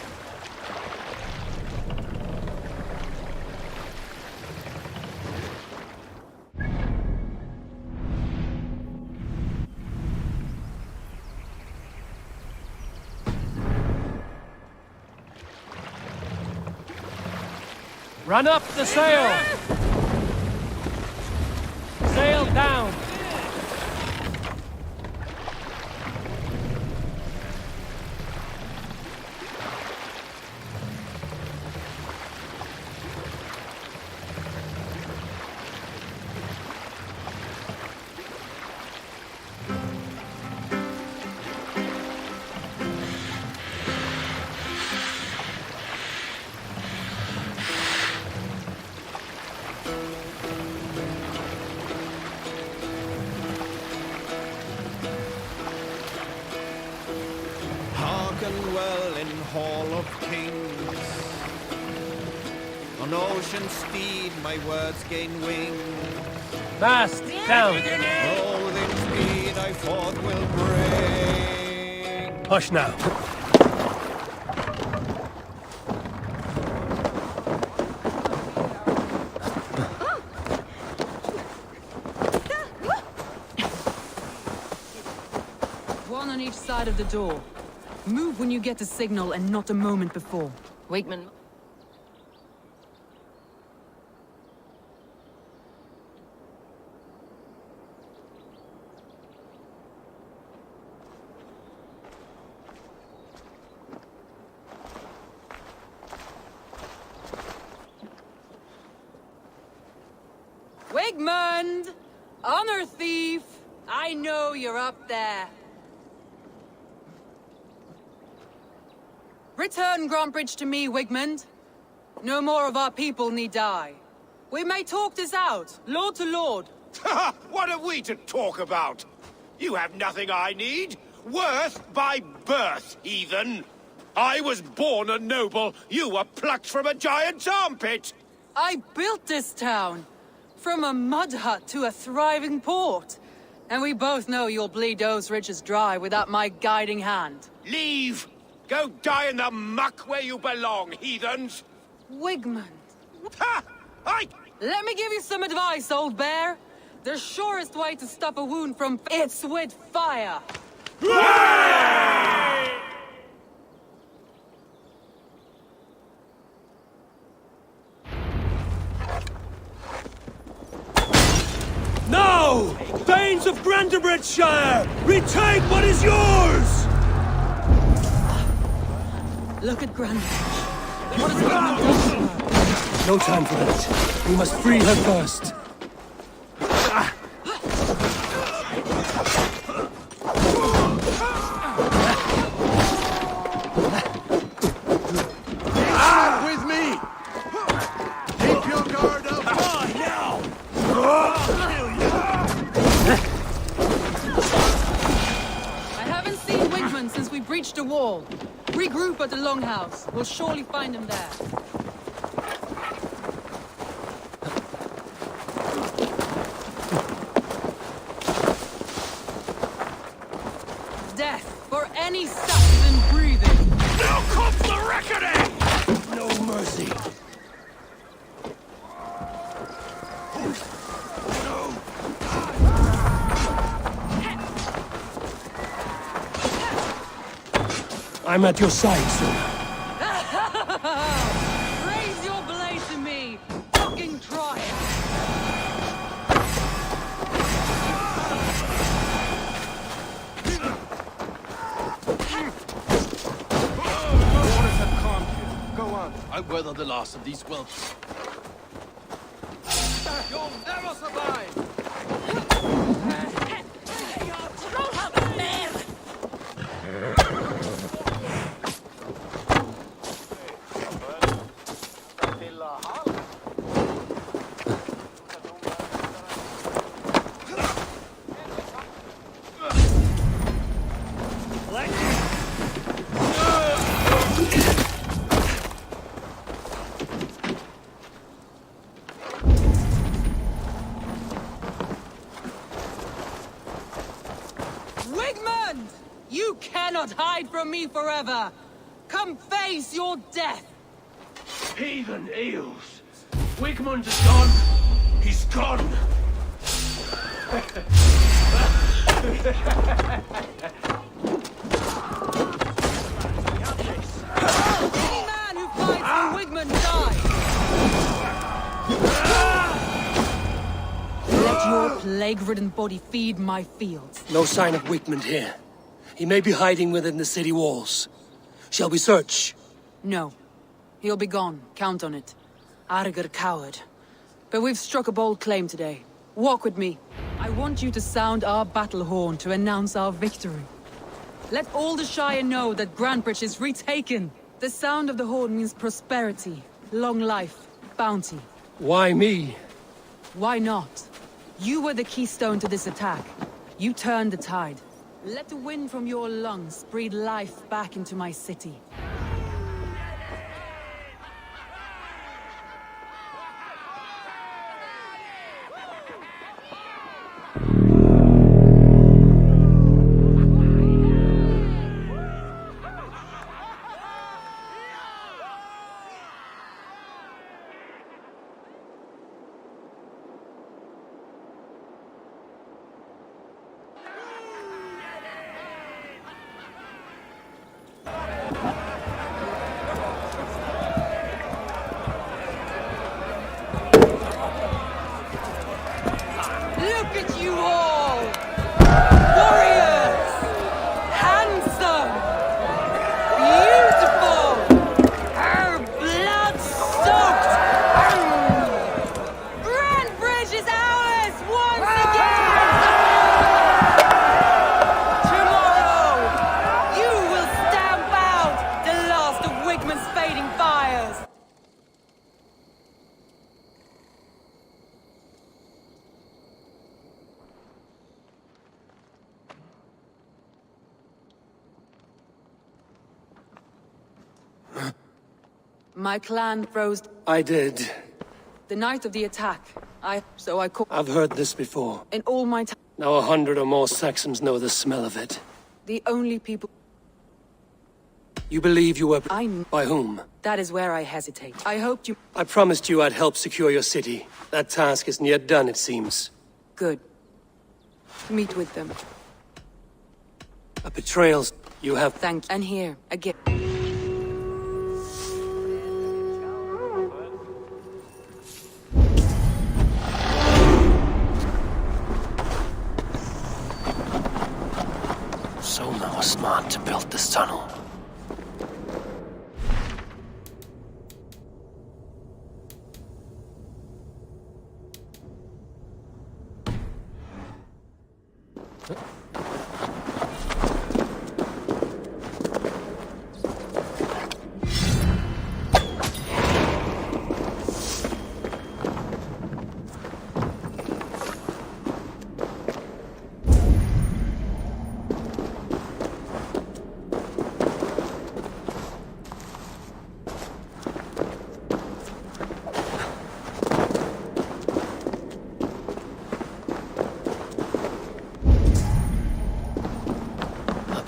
Run up the sail! Sail down! Hearken well in Hall of Kings. On ocean steed my words gain wings. Mast down! Loathing speed I forth will bring. Hush now. One on each side of the door. Move when you get the signal and not a moment before. Wakeman. Wigmund! Honor thief! I know you're up there. Return Grantbridge to me, Wigmund. No more of our people need die. We may talk this out, lord to lord. What have we to talk about? You have nothing I need. Worth by birth, heathen. I was born a noble. You were plucked from a giant's armpit. I built this town. From a mud hut to a thriving port. And we both know you'll bleed those riches dry without my guiding hand. Leave! Go die in the muck where you belong, heathens! Wigmund. Ha! Let me give you some advice, old bear. The surest way to stop a wound from it's with fire. Now! Thanes of Grantebridgeshire! Retake what is yours! Look at Grantebridge. What has Wigmund done to her? No time for that. We must free her first. With me! Keep your guard up! Now! I haven't seen Wigmund since we breached the wall. Regroup at the Longhouse. We'll surely find him there. Death for any Saxon breathing. Now comes the reckoning! No mercy. I'm at your side, sir. Raise your blade to me. Fucking try it. Orders have calmed you. Go on. I weather the loss of these whelps. You'll never survive! not hide from me forever! Come face your death! Heathen eels! Wigmund is gone! He's gone! Any man who fights for Wigmund dies! Let your plague-ridden body feed my fields. No sign of Wigmund here. He may be hiding within the city walls. Shall we search? No. He'll be gone. Count on it. Arger coward. But we've struck a bold claim today. Walk with me. I want you to sound our battle horn to announce our victory. Let all the Shire know that Grantbridge is retaken. The sound of the horn means prosperity, long life, bounty. Why me? Why not? You were the keystone to this attack. You turned the tide. Let the wind from your lungs breathe life back into my city. Look at you all! Warriors! Handsome! Beautiful! Blood-soaked! Grantbridge is ours once again! Tomorrow, you will stamp out the last of Wigmund's fading fires! My clan froze I did. the night of the attack. I've heard this before. In all my time, Now 100 or more Saxons know the smell of it. the only people... You believe you were... By whom? That is where I hesitate. I hoped you... I promised you I'd help secure your city. That task isn't yet done, it seems. Good. Meet with them. A betrayal you have... Thank you. And here, again. Solna was smart to build this tunnel.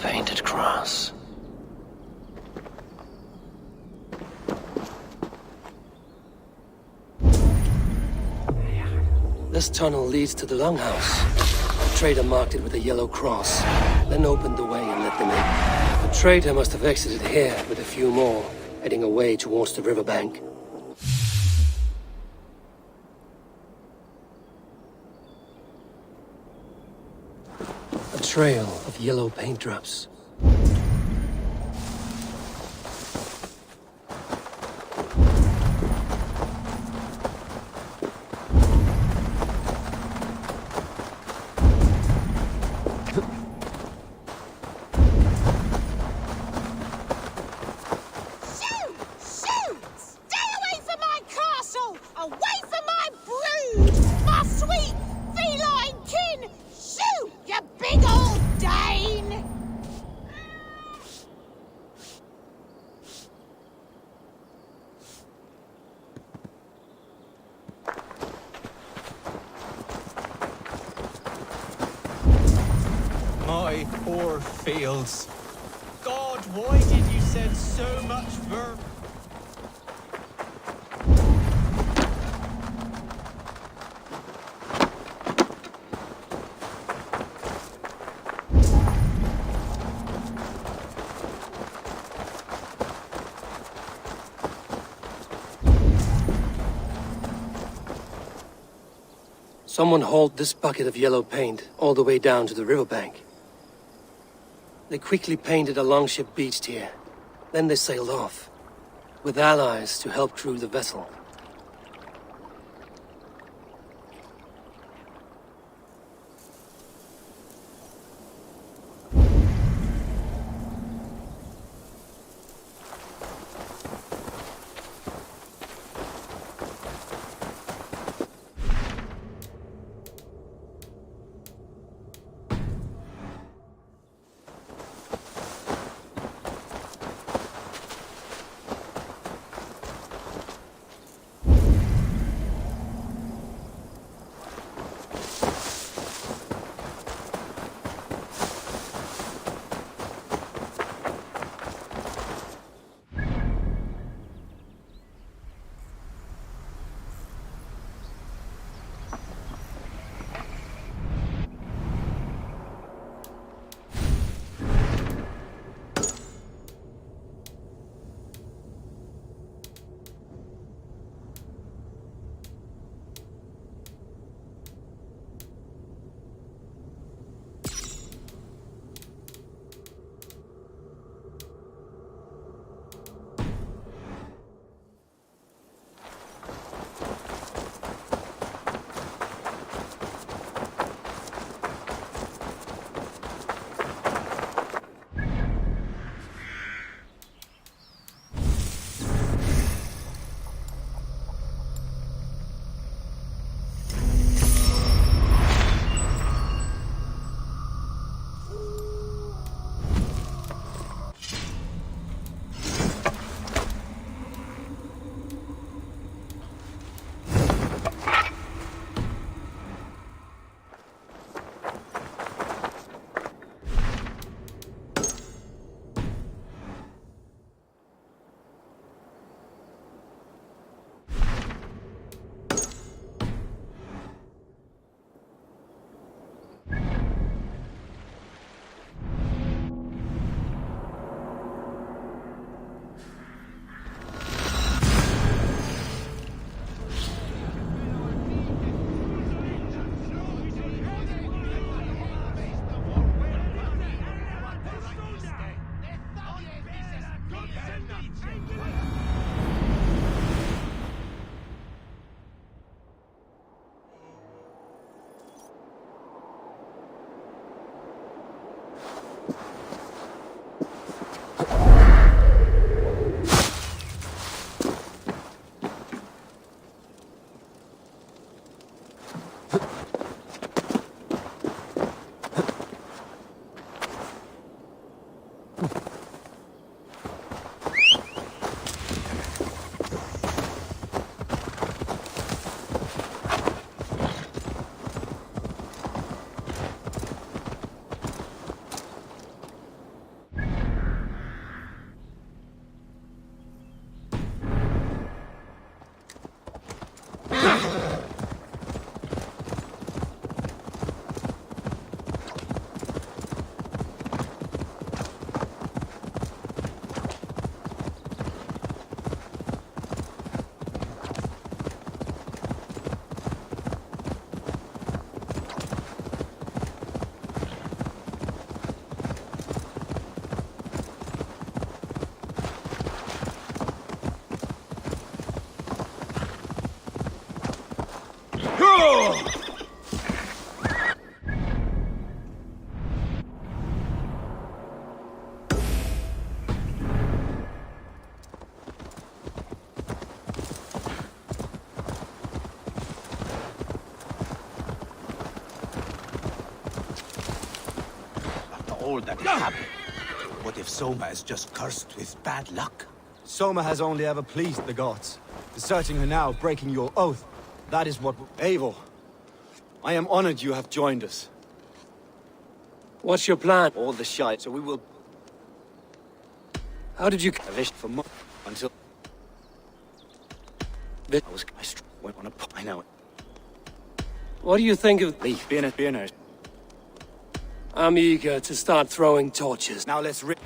Painted cross. This tunnel leads to the Longhouse. The trader marked it with a yellow cross, then opened the way and let them in. The trader must have exited here with a few more, heading away towards the riverbank. A trail of yellow paint drops. My poor fields. Why did you send so much verb? Someone hauled this bucket of yellow paint all the way down to the riverbank. They quickly painted a longship beached here. Then they sailed off, with allies to help crew the vessel. All that happened. What if Soma is just cursed with bad luck? Soma has only ever pleased the gods. Deserting her now, breaking your oath. That is what... Eivor, I am honored you have joined us. What's your plan? All the shite, so we will... How did you... I wished for more until... went on a... I know it. What do you think of... Leave. Be a nurse. I'm eager to start throwing torches. Now let's rip...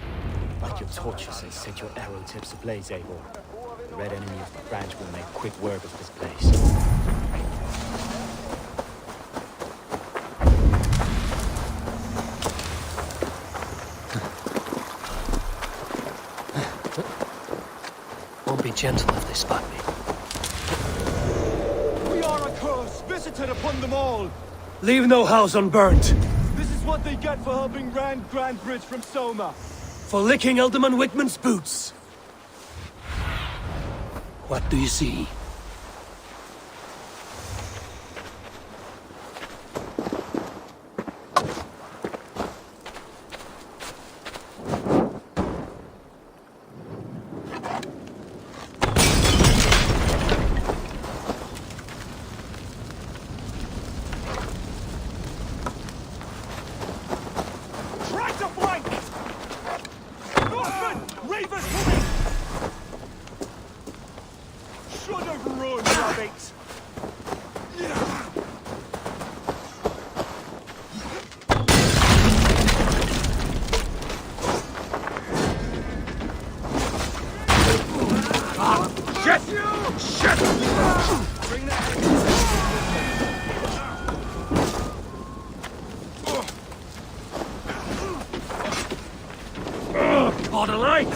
Like your torches and set your arrow tips ablaze, Abel. The red enemy of the branch will make quick work of this place. Won't be gentle if they spot me. We are a curse visited upon them all. Leave no house unburnt. This is what they get for helping Grand Bridge from Soma. For licking Alderman Wickman's boots. What do you see? Order light!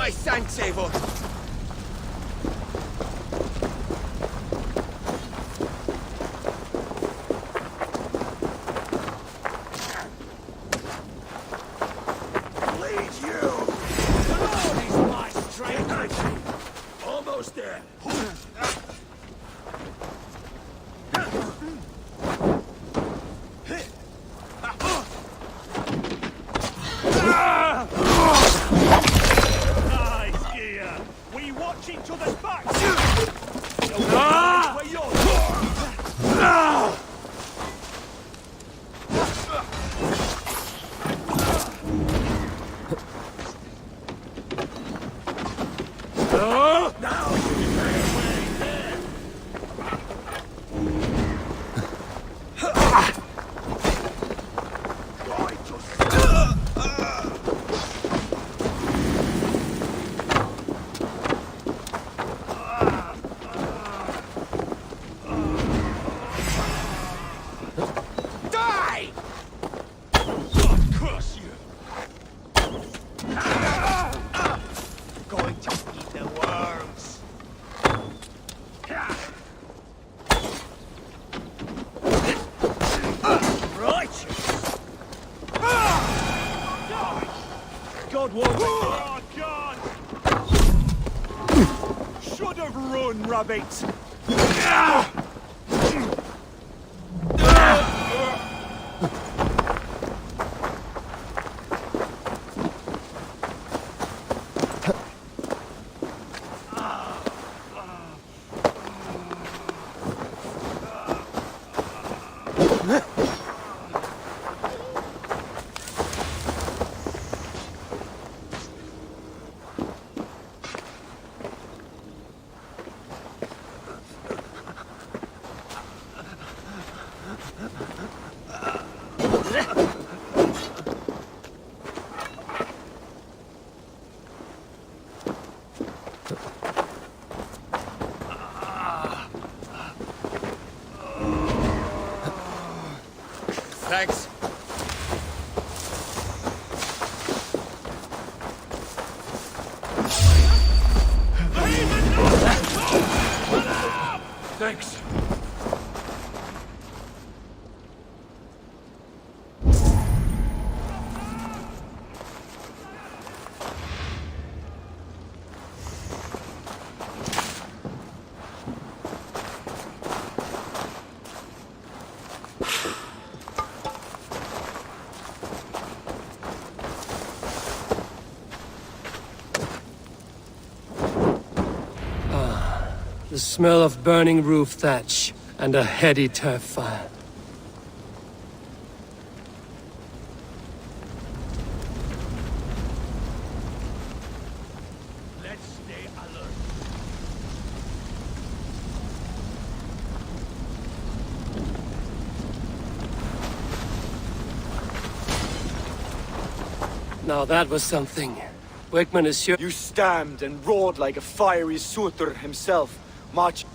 Thanks, Eivor. Lead you! The Lord is my strength! Almost there. Each other's backs! God won't. Oh, God! Should have run, rabbit! Thanks. Thanks. The smell of burning roof thatch and a heady turf fire. Let's stay alert. Now that was something. Wakeman is sure. You stamped and roared like a fiery Surtur himself. March.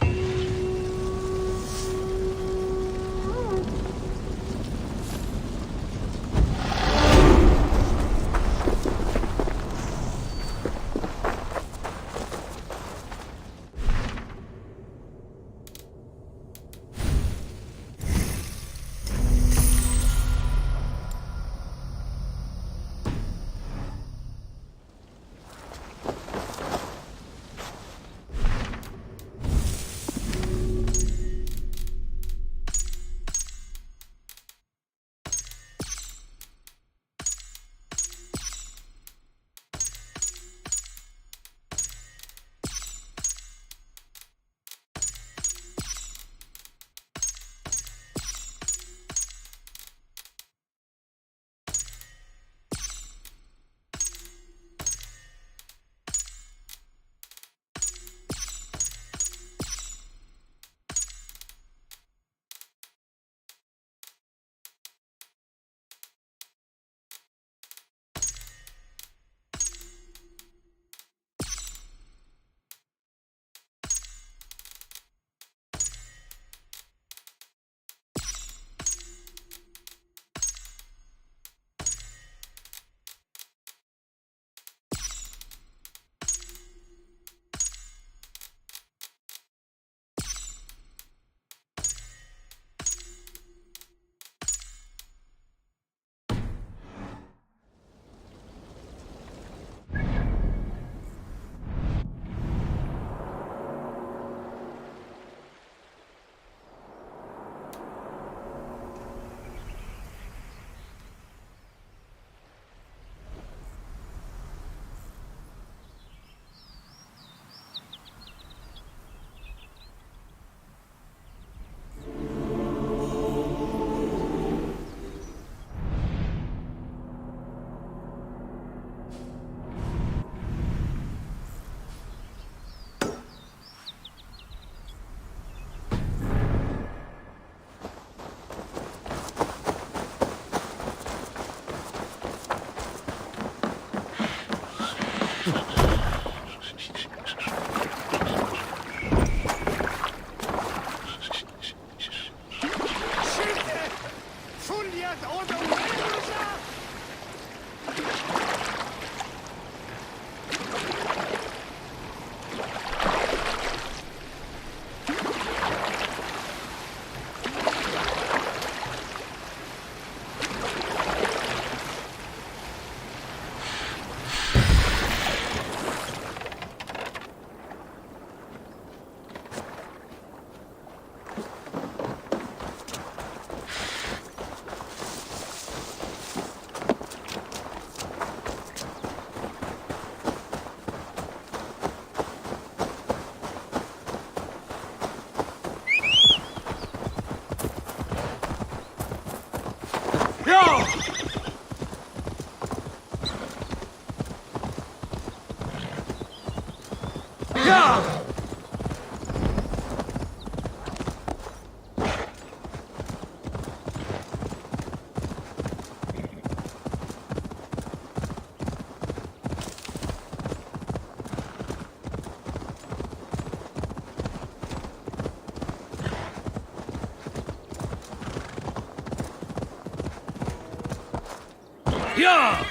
Yeah!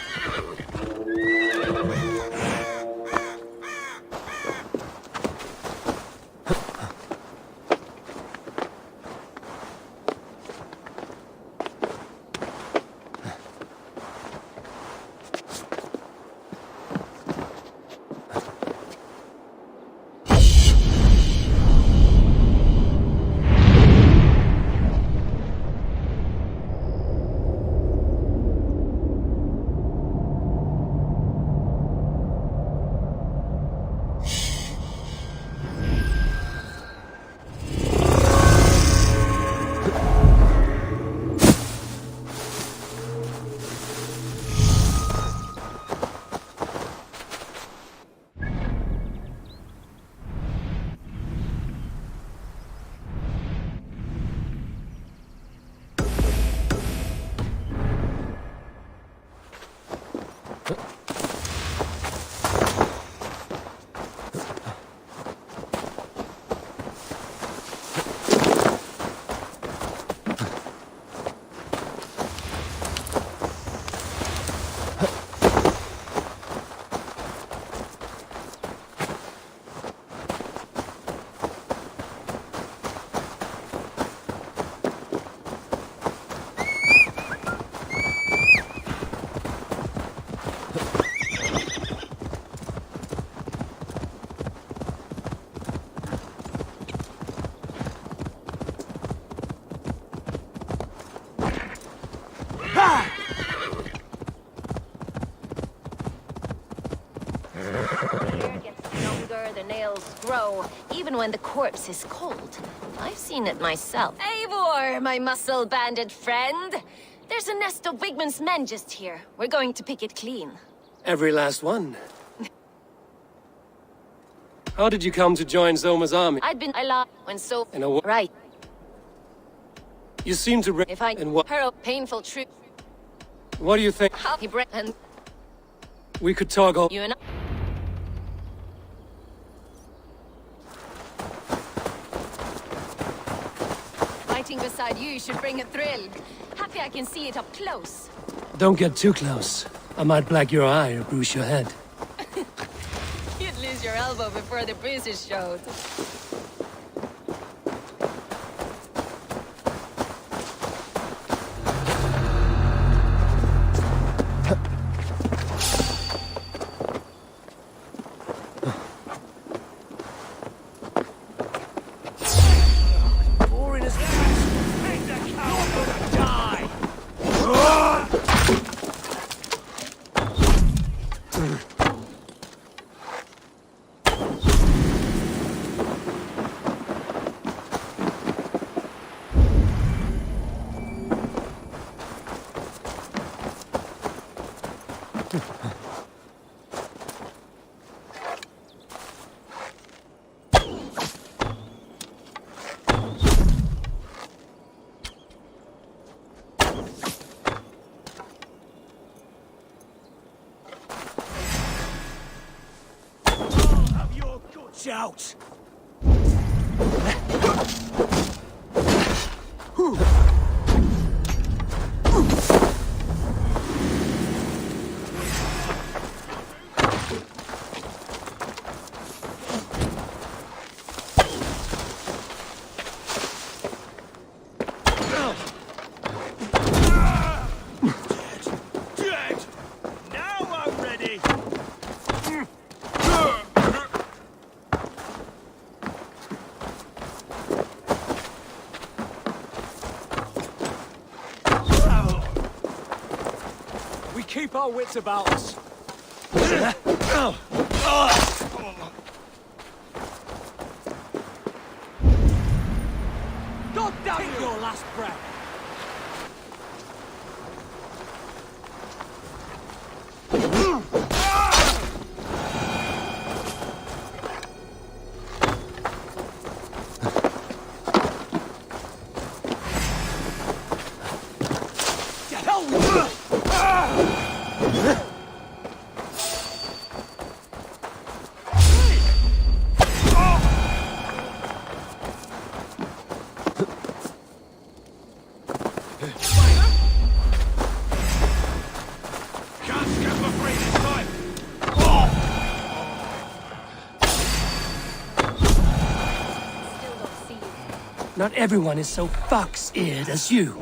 The nails grow, even when the corpse is cold. I've seen it myself. Eivor, my muscle-banded friend! There's a nest of Wigman's men just here. We're going to pick it clean. Every last one. How did you come to join Zoma's army? I'd been alive when so... In a war? Right. You seem to... If I... And what... Her painful truth... What do you think? How he and... We could talk all... You and I... Fighting beside you should bring a thrill. Happy I can see it up close. Don't get too close. I might black your eye or bruise your head. You'd lose your elbow before the bruises showed. Out! Dead! Now I'm ready! Keep our wits about us. God damn it! Your last breath. To hell with you! Not everyone is so fox-eared as you.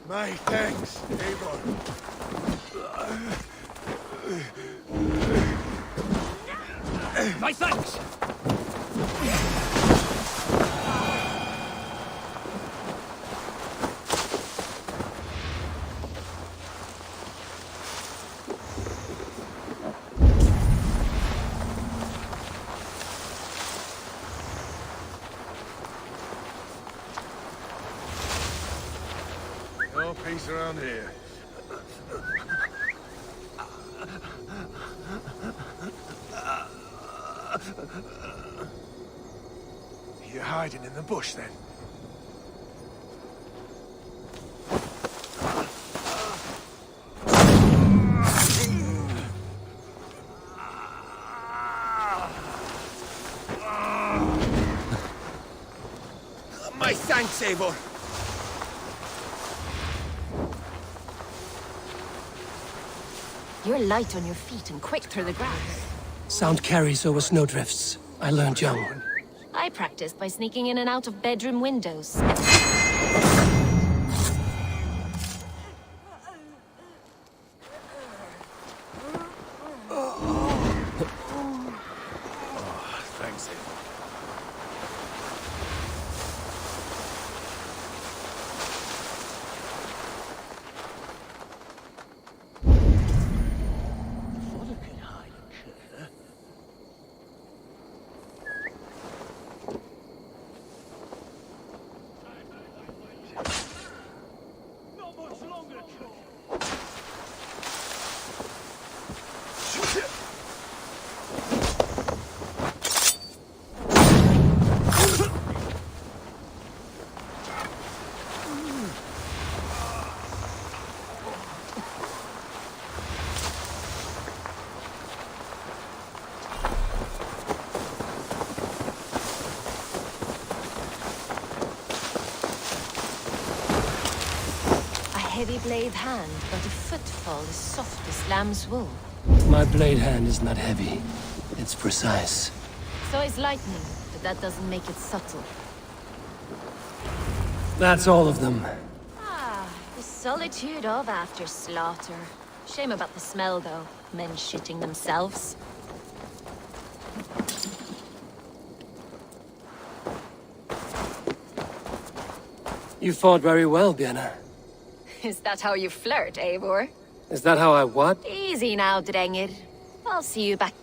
My thanks, Eivor. My thanks! No peace around here. You're hiding in the bush, then? My thanks, Eivor. You're light on your feet and quick through the grass. Sound carries over snowdrifts. I learned young. I practiced by sneaking in and out of bedroom windows. Thanks, Eivor. Heavy blade hand, but a footfall as soft as lamb's wool. My blade hand is not heavy. It's precise. So is lightning, but that doesn't make it subtle. That's all of them. Ah, the solitude of after slaughter. Shame about the smell, though. Men shitting themselves. You fought very well, Björna. Is that how you flirt, Eivor? Is that how I what? Easy now, Drengir. I'll see you back.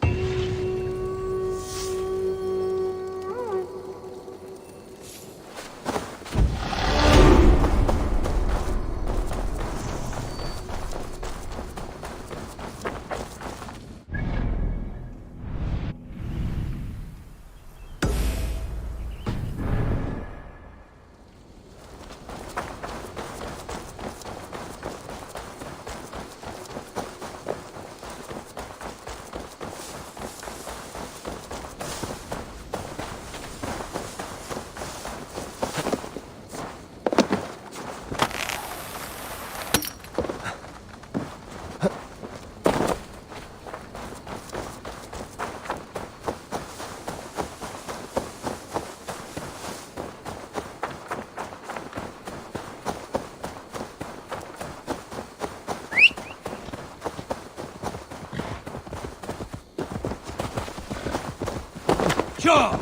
Sure!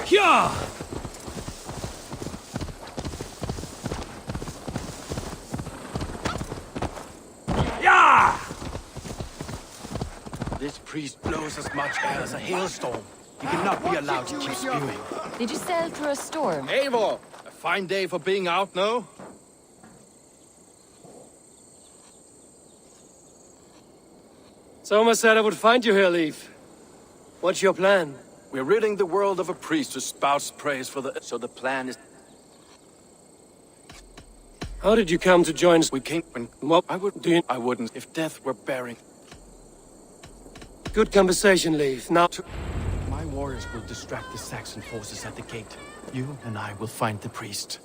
Yeah! Yeah! This priest blows as much air as a hailstorm. He cannot be allowed to keep spewing. Did you sail through a storm? Eivor! A fine day for being out, no? Soma said I would find you here, Leaf. What's your plan? We're ridding the world of a priest who spouts praise for the... So the plan is... How did you come to join us? We came when... What I would... do you... I wouldn't if death were bearing. Good conversation, Leif. Now... My warriors will distract the Saxon forces at the gate. You and I will find the priest.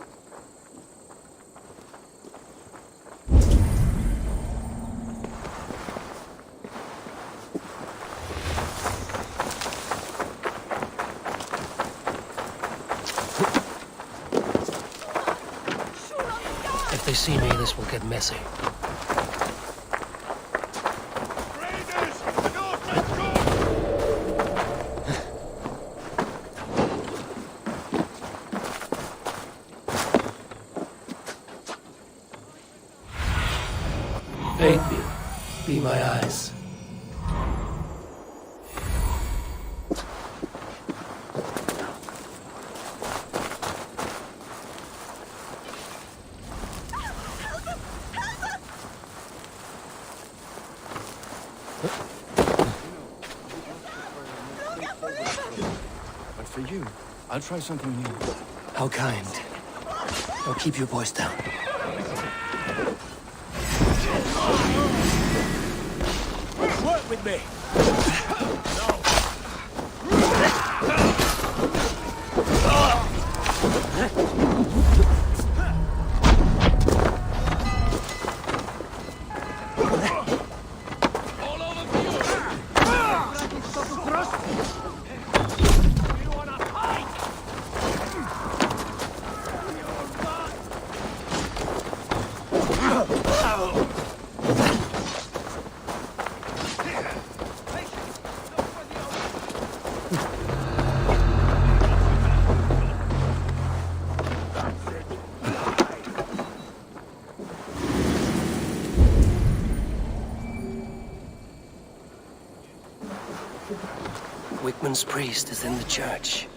If they see me, this will get messy. Baby, be my eyes. But for you, I'll try something new. How kind. I'll keep you boys down. Work with me. Wickman's priest is in the church.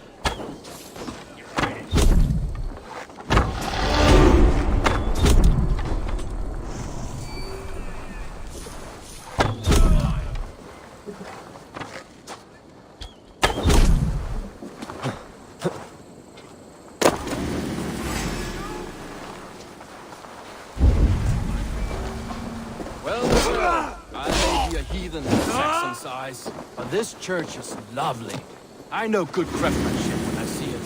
Well, I may be a heathen in Saxon's eyes, but this church is lovely. I know good craftsmanship when I see it.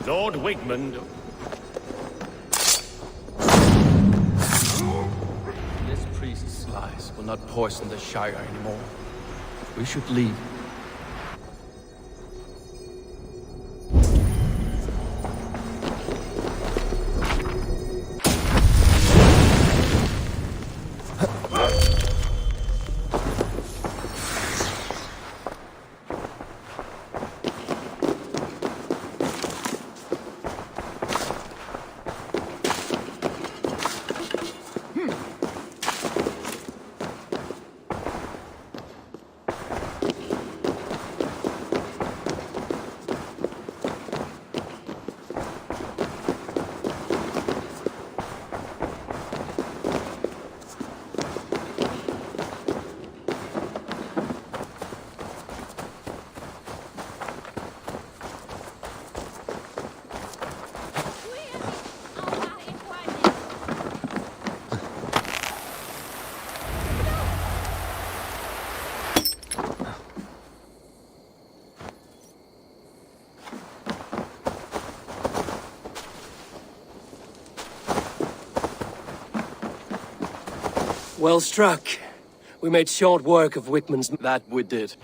Lord Wigmund. This priest's lies will not poison the Shire anymore. We should leave. Well struck. We made short work of Wickman's... That we did.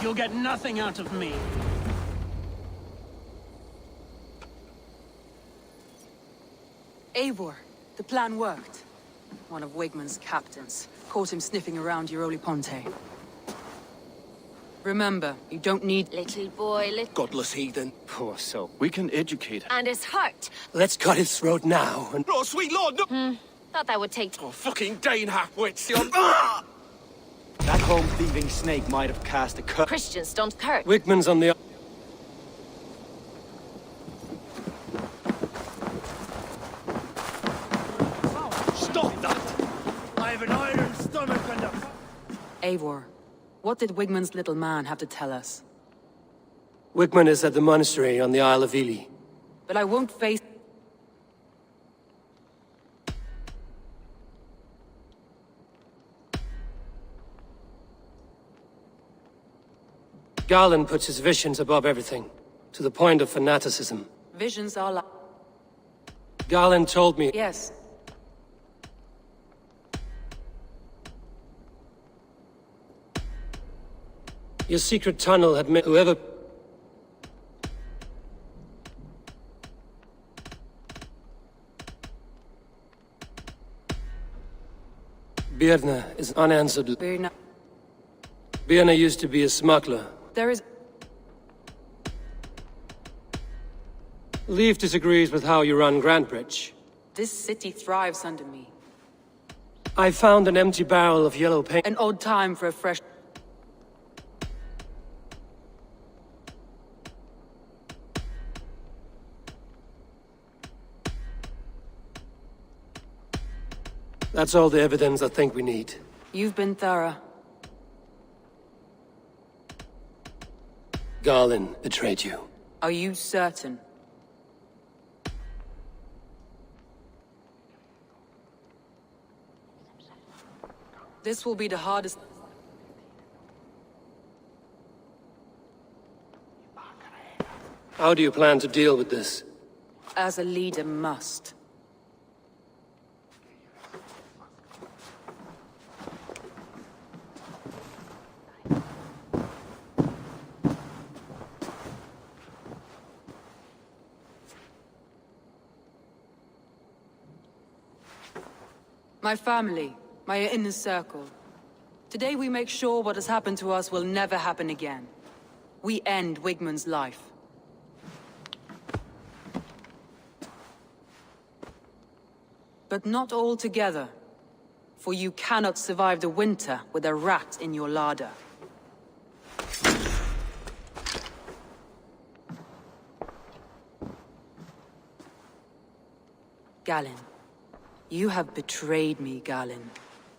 You'll get nothing out of me. Eivor, the plan worked. One of Wigman's captains caught him sniffing around Euroli Ponte. Remember, you don't need— Little boy, Godless heathen. Poor soul. We can educate her. and his heart. Let's cut his throat now and... Oh, sweet lord, no! Thought that would take— Oh, fucking Dane halfwits! That home-thieving snake might have cast a curse. Christians don't curse. Wigman's on the... Stop that! I have an iron stomach and a... Eivor, what did Wigman's little man have to tell us? Wigman is at the monastery on the Isle of Ely. But I won't face— Garland puts his visions above everything, to the point of fanaticism. visions are like— Garland told me... Yes. Your secret tunnel had made whoever... Birna is unanswered. Birna used to be a smuggler. There is— Leaf disagrees with how you run Grantbridge. This city thrives under me. I found an empty barrel of yellow paint. An odd time for a fresh— That's all the evidence I think we need. You've been thorough. Garland betrayed you. Are you certain? This will be the hardest— How do you plan to deal with this? as a leader must. My family, my inner circle. Today we make sure what has happened to us will never happen again. We end Wigman's life. But not all together, for you cannot survive the winter with a rat in your larder. Galen. You have betrayed me, Galen.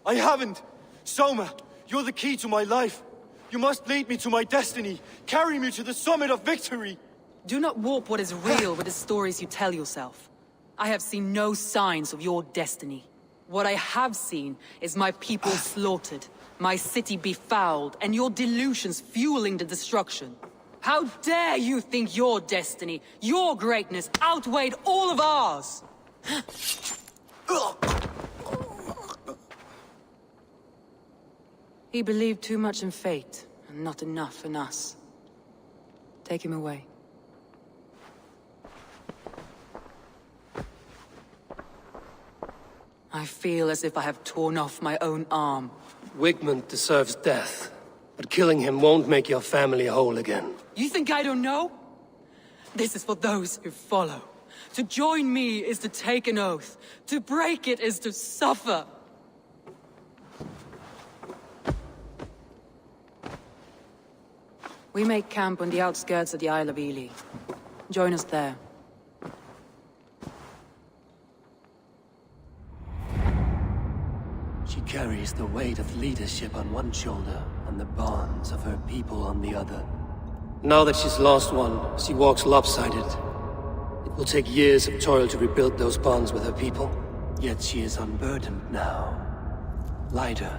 I haven't! Soma, you're the key to my life. You must lead me to my destiny. Carry me to the summit of victory. Do not warp what is real with the stories you tell yourself. I have seen no signs of your destiny. What I have seen is my people slaughtered, my city befouled, and your delusions fueling the destruction. How dare you think your destiny, your greatness, outweighed all of ours? He believed too much in fate, and not enough in us. Take him away. I feel as if I have torn off my own arm. Wigman deserves death, but killing him won't make your family whole again. You think I don't know? This is for those who follow. To join me is to take an oath. To break it is to suffer. We make camp on the outskirts of the Isle of Ely. Join us there. She carries the weight of leadership on one shoulder and the bonds of her people on the other. Now that she's lost one, she walks lopsided. It will take years of toil to rebuild those bonds with her people. Yet she is unburdened now. Lighter.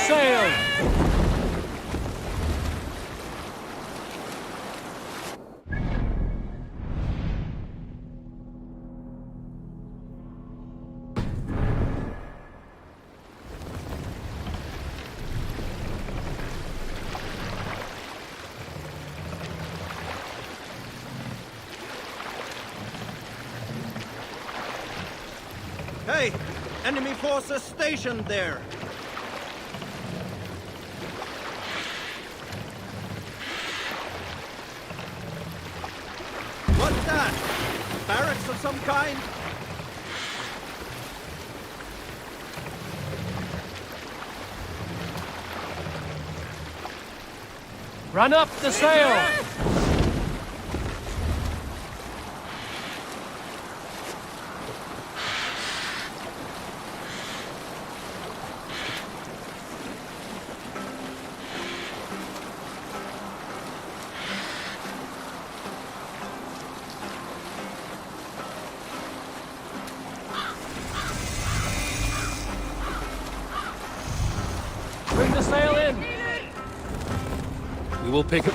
sail! Hey! Enemy forces stationed there! What's that? Barracks of some kind? Run up the sail! Bring the sail in! We will pick up.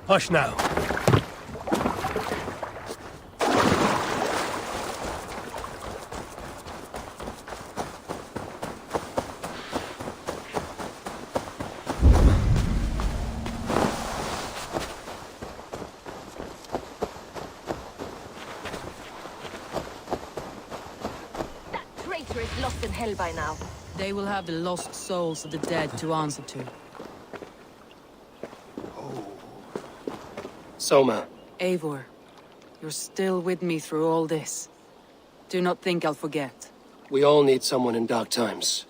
Hush now. That traitor is lost in hell by now. They will have the lost souls of the dead to answer to. Soma. Eivor, you're still with me through all this. Do not think I'll forget. We all need someone in dark times.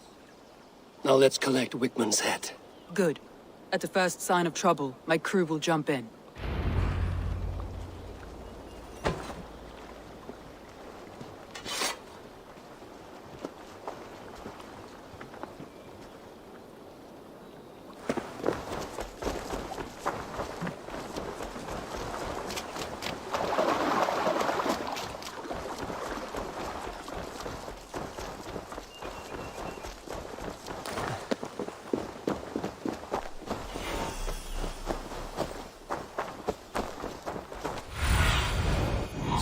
Now let's collect Wickman's head. Good. At the first sign of trouble, my crew will jump in.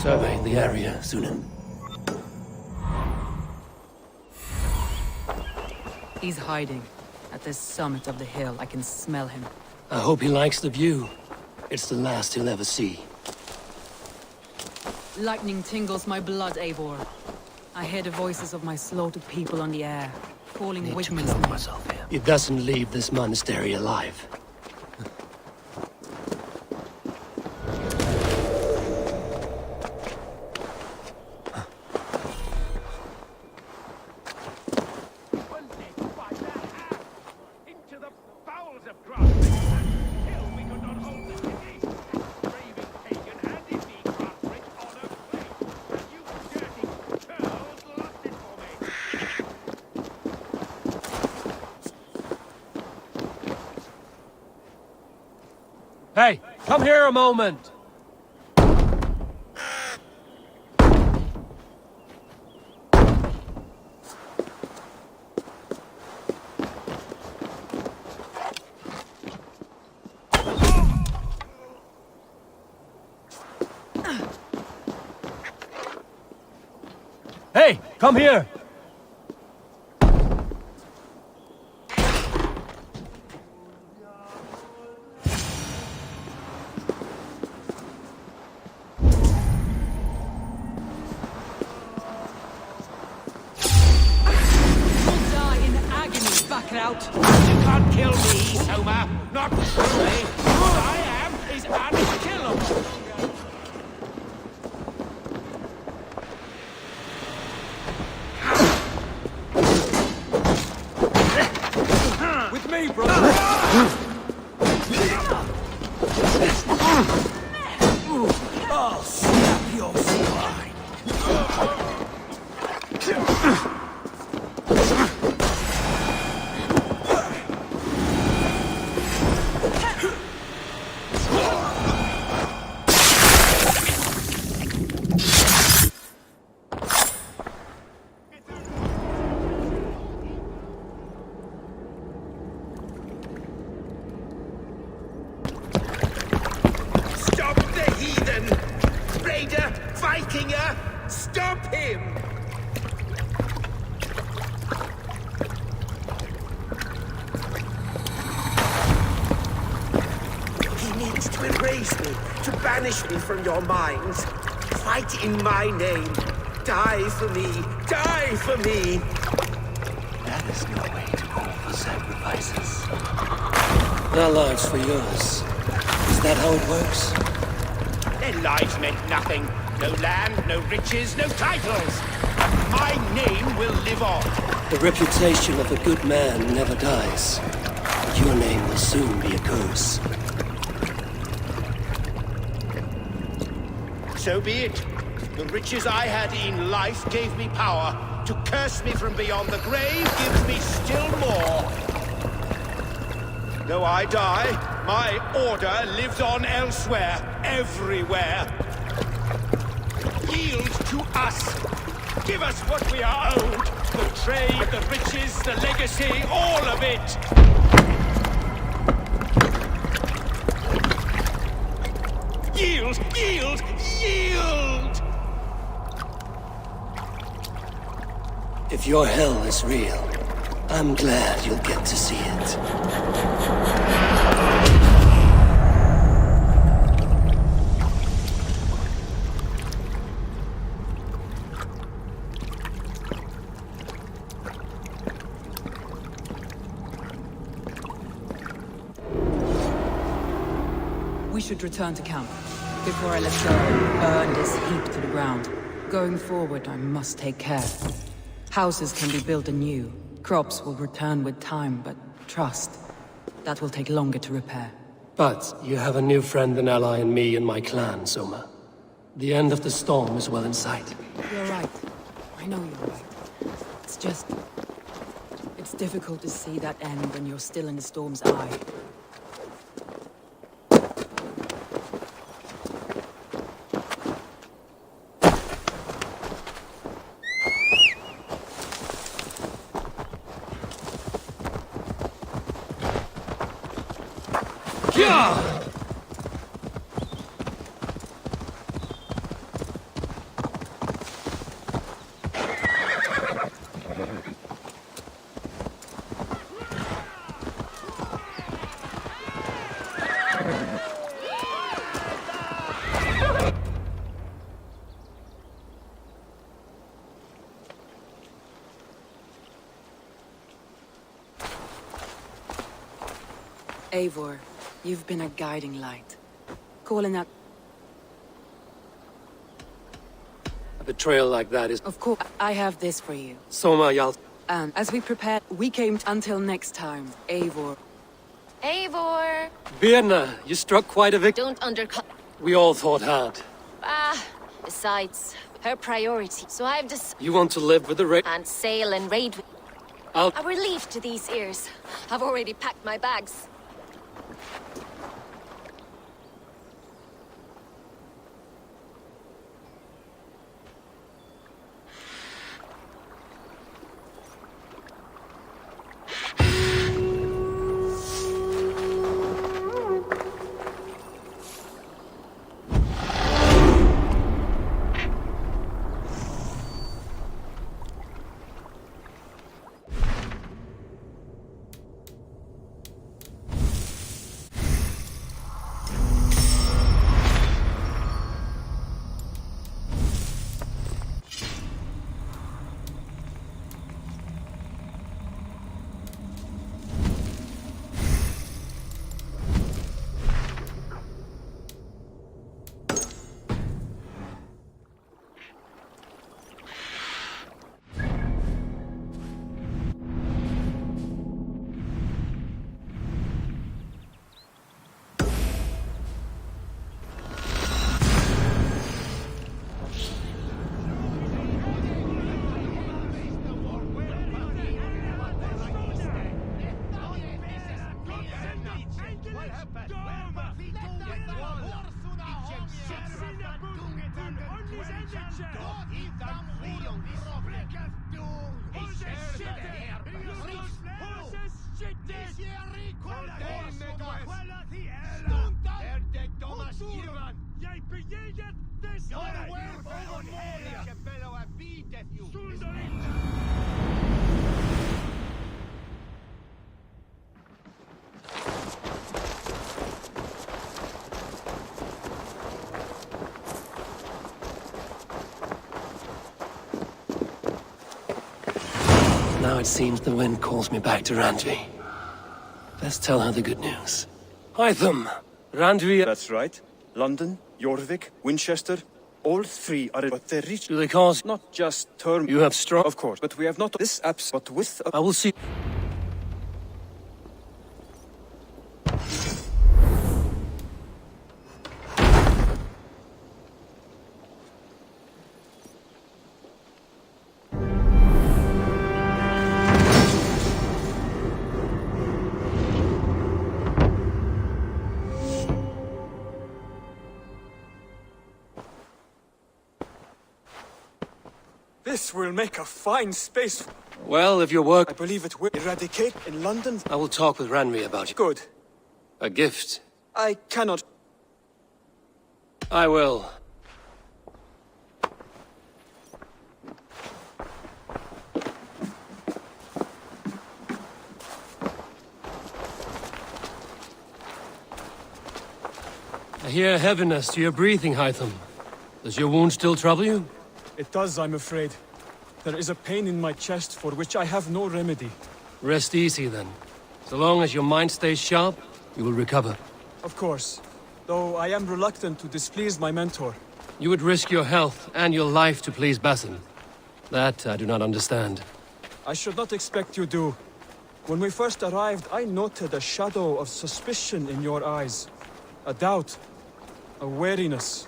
Survey the area, Sunan. He's hiding. At the summit of the hill, I can smell him. I hope he likes the view. It's the last he'll ever see. Lightning tingles my blood, Eivor. I hear the voices of my slaughtered people on the air, calling Wigman's name. He doesn't leave this monastery alive. Hey, come here a moment! Hey, come here! Out. You can't kill me, Soma. Not truly. What I am is unkillable. With me, brother. I'll snap your spine. Stop him! He needs to erase me, to banish me from your minds. Fight in my name. Die for me. Die for me! That is no way to call for sacrifices. Their lives for yours. Is that how it works? Their lives meant nothing. No land, no riches, no titles. My name will live on. The reputation of a good man never dies. But your name will soon be a curse. So be it. The riches I had in life gave me power. To curse me from beyond the grave gives me still more. Though I die, my order lives on elsewhere, everywhere. Yield to us. Give us what we are owed. The trade, the riches, the legacy, all of it. Yield, yield, yield! If your hell is real, I'm glad you'll get to see it. We should return to camp. Before I let go, burn this heap to the ground. Going forward, I must take care. Houses can be built anew. Crops will return with time, but trust, that will take longer to repair. But you have a new friend and ally in me and my clan, Soma. The end of the storm is well in sight. You're right. I know you're right. It's just... it's difficult to see that end when you're still in the storm's eye. Eivor, you've been a guiding light. Calling out... A betrayal like that is... Of course, I have this for you. Soma, Yal... And as we prepare, we came until next time, Eivor. Eivor! Birna, you struck quite a victory. Don't undercut... We all thought hard. Besides, her priority. So I've decided... You want to live with the raid... And sail and raid with... I'll... A relief to these ears. I've already packed my bags. Now it seems the wind calls me back to Randvi. Best tell her the good news. Hytham, Randvi... That's right. London, Jorvik, Winchester, all three are... But they reach... Do they cause... Not just term... You have strong... Of course, but we have not... This apps, but with... I will see... This will make a fine space. Well, if your work... I believe it will eradicate in London. I will talk with Randvi about you. Good. A gift. I cannot... I will. I hear heaviness to your breathing, Hytham. Does your wound still trouble you? It does, I'm afraid. There is a pain in my chest for which I have no remedy. Rest easy, then. So long as your mind stays sharp, you will recover. Of course. Though I am reluctant to displease my mentor. You would risk your health and your life to please Basim. That I do not understand. I should not expect you do. When we first arrived, I noted a shadow of suspicion in your eyes. A doubt. A wariness.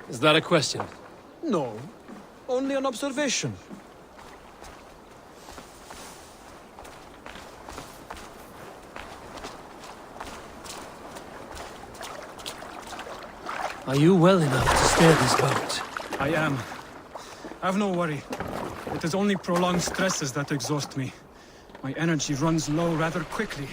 Is that a question? No. Only an observation. Are you well enough to steer this boat? I am. Have no worry. It is only prolonged stresses that exhaust me. My energy runs low rather quickly.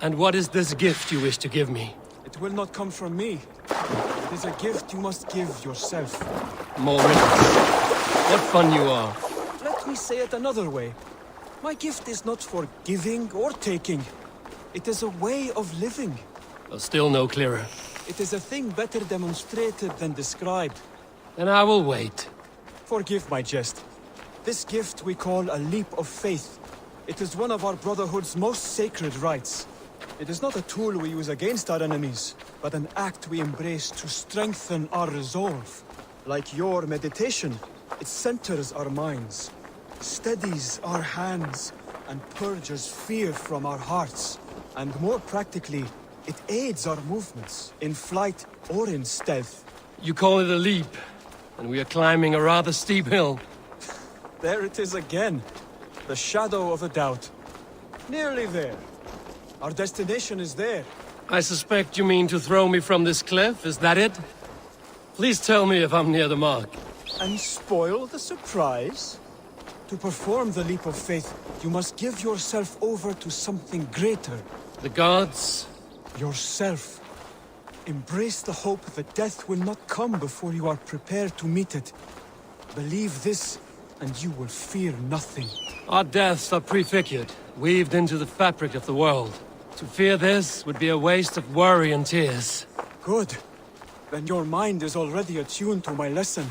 And what is this gift you wish to give me? It will not come from me. It is a gift you must give yourself. More riddles. What fun you are. Let me say it another way. My gift is not for giving or taking. It is a way of living. Still no clearer. It is a thing better demonstrated than described. Then I will wait. Forgive my jest. This gift we call a leap of faith. It is one of our Brotherhood's most sacred rites. It is not a tool we use against our enemies, but an act we embrace to strengthen our resolve. Like your meditation, it centers our minds, steadies our hands, and purges fear from our hearts. And more practically, it aids our movements, in flight or in stealth. You call it a leap, and we are climbing a rather steep hill. There it is again. The shadow of a doubt. Nearly there. Our destination is there. I suspect you mean to throw me from this cliff, is that it? Please tell me if I'm near the mark. And spoil the surprise? To perform the leap of faith, you must give yourself over to something greater. The gods? Yourself. Embrace the hope that death will not come before you are prepared to meet it. Believe this, and you will fear nothing. Our deaths are prefigured, weaved into the fabric of the world. To fear this would be a waste of worry and tears. Good. Then your mind is already attuned to my lesson.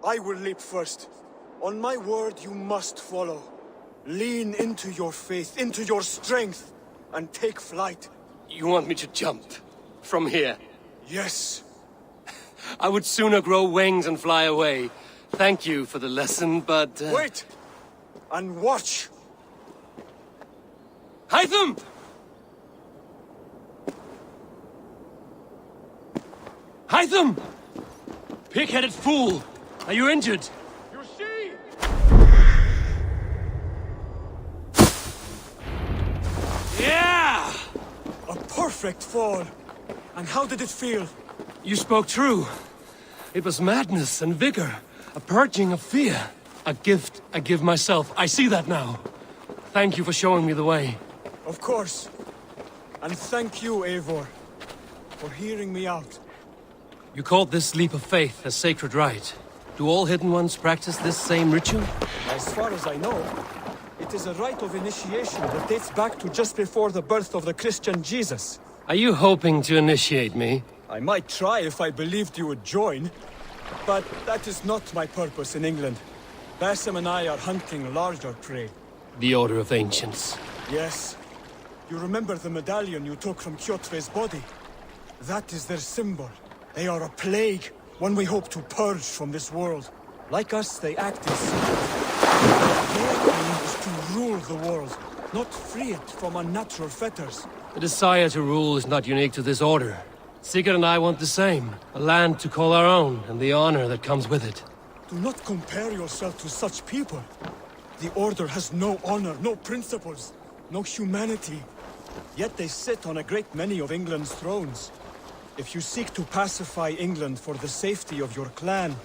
I will leap first. On my word, you must follow. Lean into your faith, into your strength, and take flight. You want me to jump? From here? Yes. I would sooner grow wings and fly away. Thank you for the lesson, but... Wait! And watch! Hytham! Hytham! Pig-headed fool! Are you injured? You see? Yeah! A perfect fall. And how did it feel? You spoke true. It was madness and vigor. A purging of fear. A gift I give myself. I see that now. Thank you for showing me the way. Of course. And thank you, Eivor, for hearing me out. You called this leap of faith a sacred rite. Do all Hidden Ones practice this same ritual? As far as I know, it is a rite of initiation that dates back to just before the birth of the Christian Jesus. Are you hoping to initiate me? I might try if I believed you would join. But that is not my purpose in England. Basim and I are hunting larger prey. The Order of Ancients. Yes. You remember the medallion you took from Kjotve's body? That is their symbol. They are a plague, one we hope to purge from this world. Like us, they act in secret. Their aim is to rule the world, not free it from unnatural fetters. The desire to rule is not unique to this order. Sigurd and I want the same. A land to call our own, and the honor that comes with it. Do not compare yourself to such people. The Order has no honor, no principles, no humanity. Yet they sit on a great many of England's thrones. If you seek to pacify England for the safety of your clan...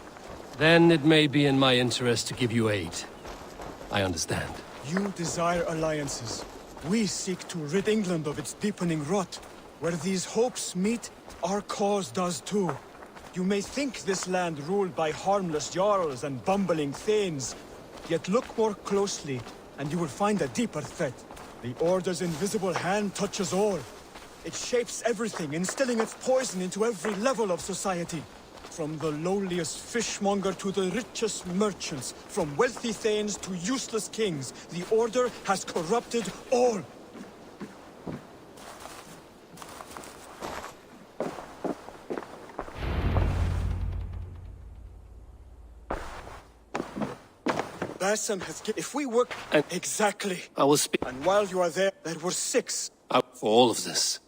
Then it may be in my interest to give you aid. I understand. You desire alliances. We seek to rid England of its deepening rot. Where these hopes meet, our cause does too. You may think this land ruled by harmless jarls and bumbling thanes. Yet look more closely, and you will find a deeper threat. The Order's invisible hand touches all. It shapes everything, instilling its poison into every level of society. From the lowliest fishmonger to the richest merchants, from wealthy thanes to useless kings, the Order has corrupted all. Basim has if we work... Exactly. I will speak... And while you are there, there were 6. For all of this.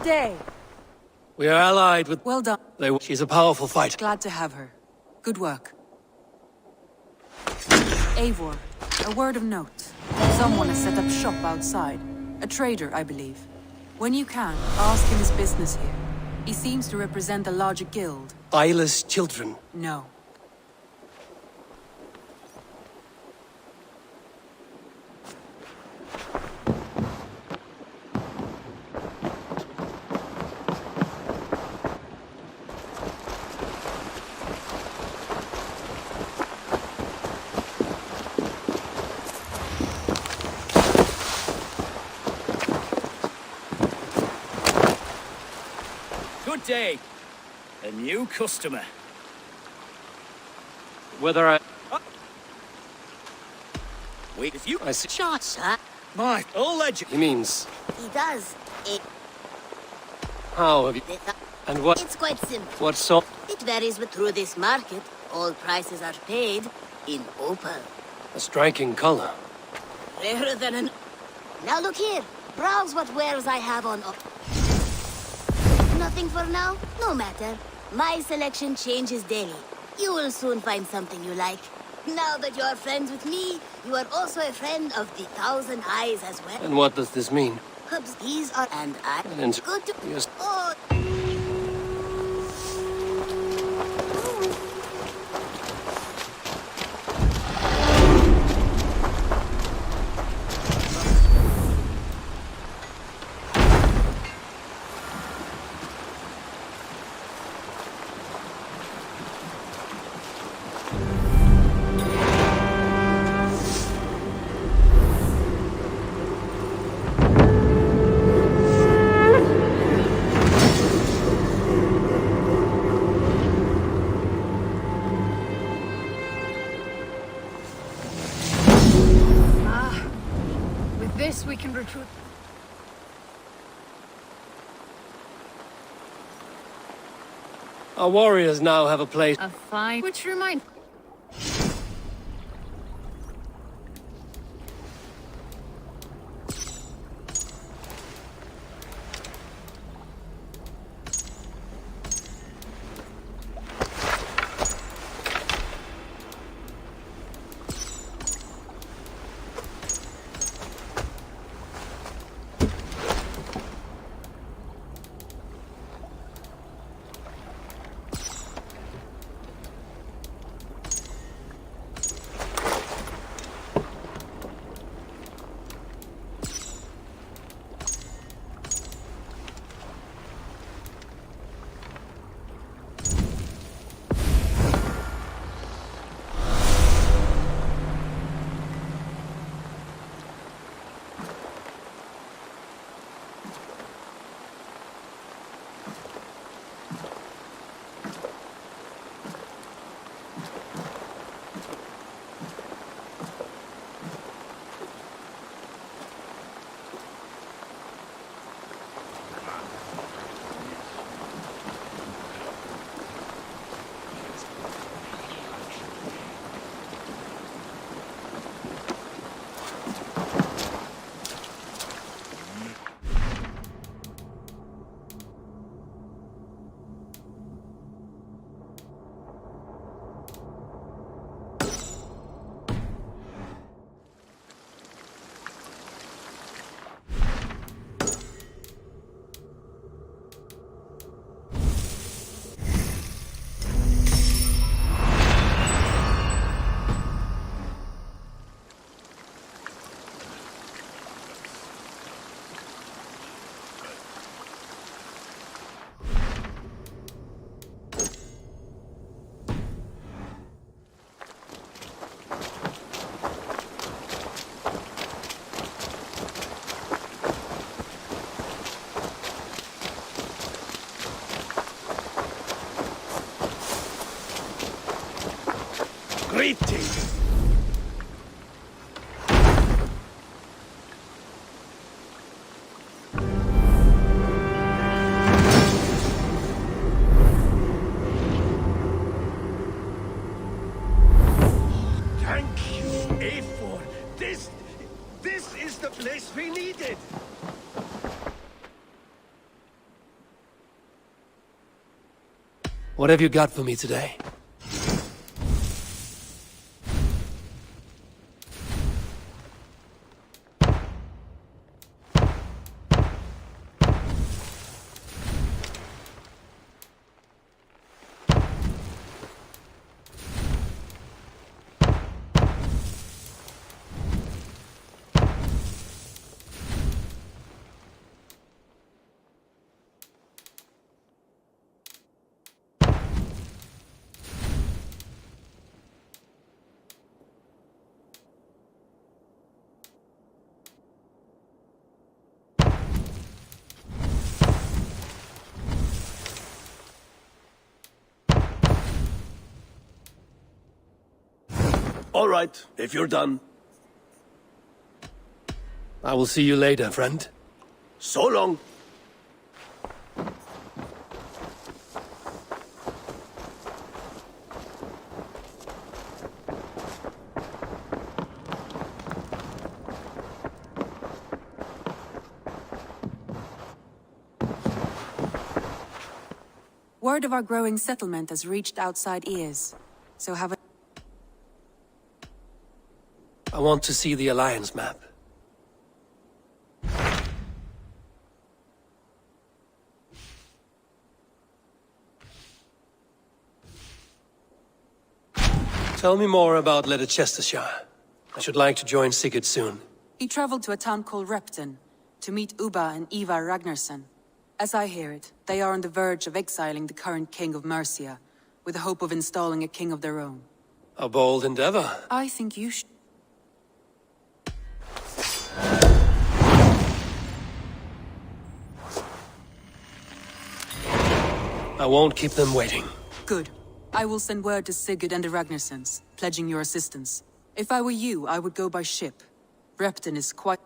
day. We are allied with... Well done. She's a powerful fighter. Glad to have her. Good work. Eivor, a word of note. Someone has set up shop outside. A trader, I believe. When you can, ask him his business here. He seems to represent a larger guild. Eyeless children. No. Good day. A new customer. Whether I... Wait, if you... I see... Shots, huh? My, all legend. He means... He does. How have you... And what... It's quite simple. What sort... It varies with through this market. All prices are paid in opal. A striking color. Rarer than an... Now look here. Browse what wares I have on... Nothing for now? No matter. My selection changes daily. You will soon find something you like. Now that you're friends with me, you are also a friend of the Thousand Eyes as well. And what does this mean? Cubs, these are... And I... And... Good to... Yes. Oh... We can recruit. Our warriors now have a place. A fine. Which reminds. Greetings! Thank you, Eivor. This is the place we needed. What have you got for me today? All right, if you're done. I will see you later, friend. So long. Word of our growing settlement has reached outside ears, so have a... I want to see the Alliance map. Tell me more about Leicestershire. I should like to join Sigurd soon. He traveled to a town called Repton to meet Ubba and Ivar Ragnarsson. As I hear it, they are on the verge of exiling the current king of Mercia, with the hope of installing a king of their own. A bold endeavor. I think you should... I won't keep them waiting. Good. I will send word to Sigurd and the Ragnarssons, pledging your assistance. If I were you, I would go by ship. Repton is quite...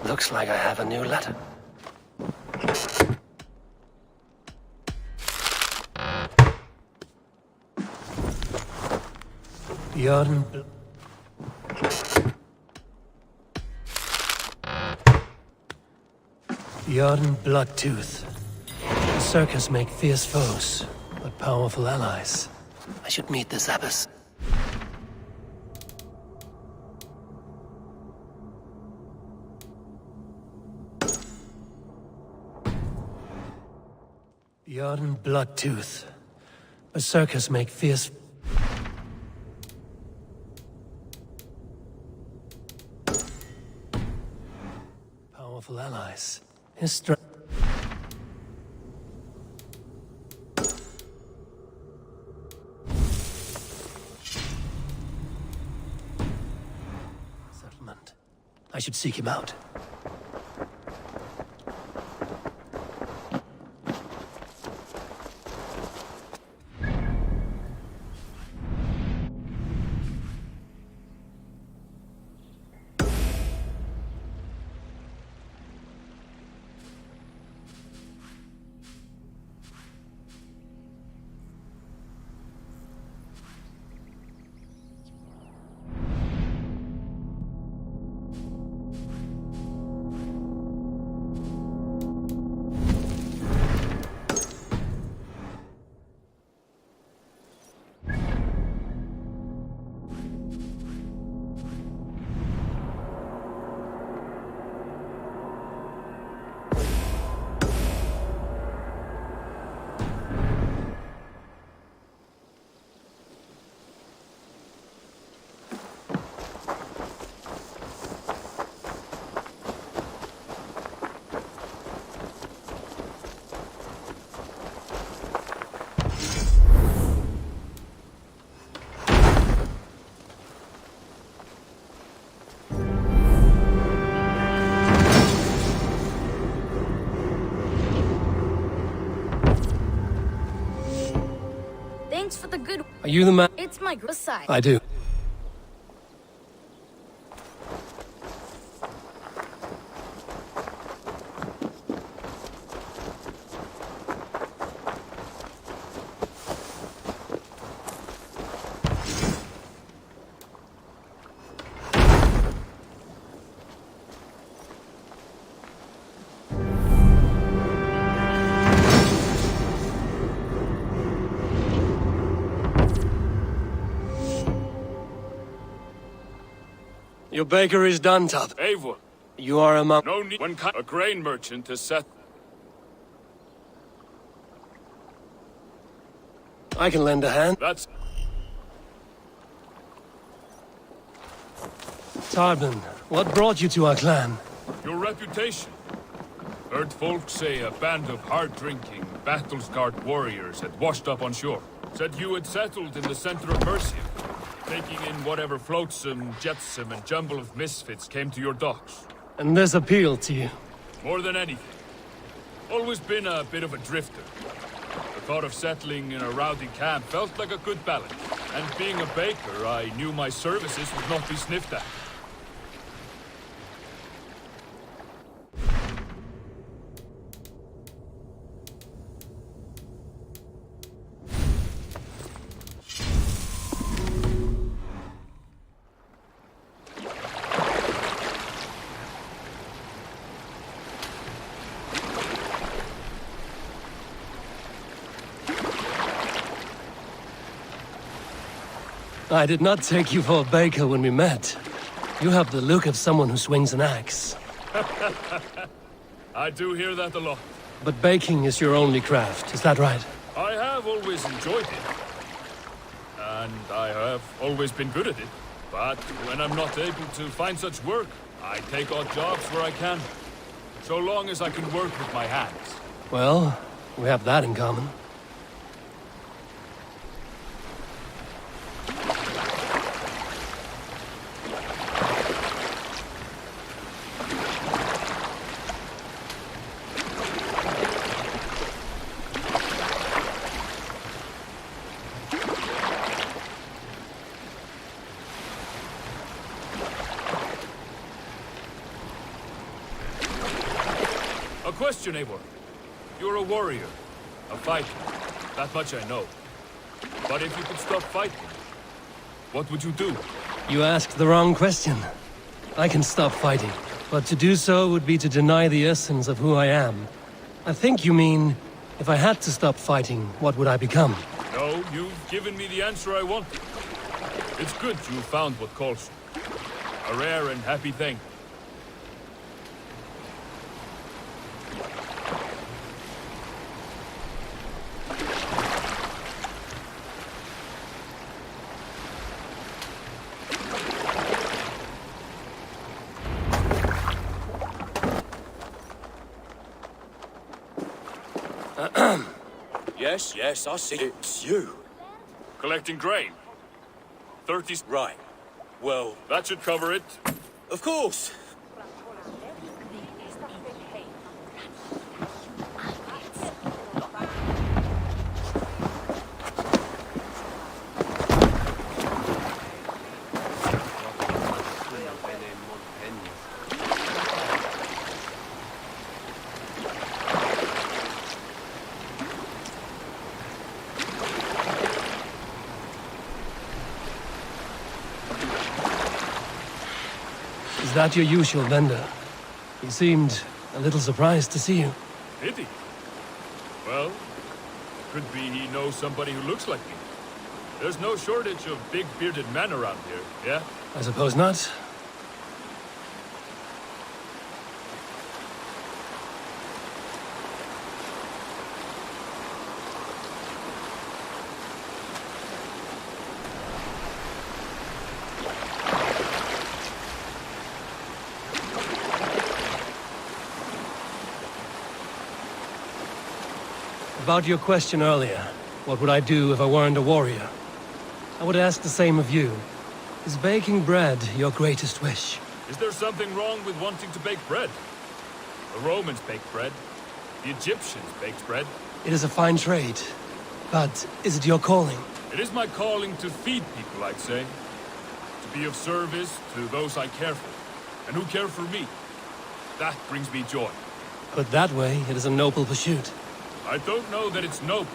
Looks like I have a new letter. Bjorn... Bjorn Bloodtooth. The circus make fierce foes, but powerful allies. I should meet this abbess. Bjorn Bloodtooth. A circus make fierce... Powerful allies. His strength... Settlement. I should seek him out. Thanks for the good... Are you the man? It's my side. I do. Your baker is done, Tub. Eivor. You are among... No need. When a grain merchant has set... I can lend a hand. That's... Tarbin, what brought you to our clan? Your reputation. Heard folks say a band of hard-drinking, battle-scarred warriors had washed up on shore. Said you had settled in the center of Mercia, taking in whatever flotsam, jetsam, and jumble of misfits came to your docks. And this appealed to you? More than anything. Always been a bit of a drifter. The thought of settling in a rowdy camp felt like a good balance. And being a baker, I knew my services would not be sniffed at. I did not take you for a baker when we met. You have the look of someone who swings an axe. I do hear that a lot. But baking is your only craft, is that right? I have always enjoyed it. And I have always been good at it. But when I'm not able to find such work, I take odd jobs where I can. So long as I can work with my hands. Well, we have that in common. Question, Eivor. You're a warrior, a fighter. That much I know. But if you could stop fighting, what would you do? You asked the wrong question. I can stop fighting, but to do so would be to deny the essence of who I am. I think you mean, if I had to stop fighting, what would I become? No, you've given me the answer I wanted. It's good you found what calls you. A rare and happy thing. Yes, I see. It's you. Collecting grain. 30... Right. Well... That should cover it. Of course. Is that your usual vendor? He seemed a little surprised to see you. Did he? Well, could be he knows somebody who looks like me. There's no shortage of big bearded men around here, yeah? I suppose not. About your question earlier, what would I do if I weren't a warrior? I would ask the same of you. Is baking bread your greatest wish? Is there something wrong with wanting to bake bread? The Romans baked bread. The Egyptians baked bread. It is a fine trade. But is it your calling? It is my calling to feed people, I'd say. To be of service to those I care for, and who care for me. That brings me joy. Put that way, it is a noble pursuit. I don't know that it's noble.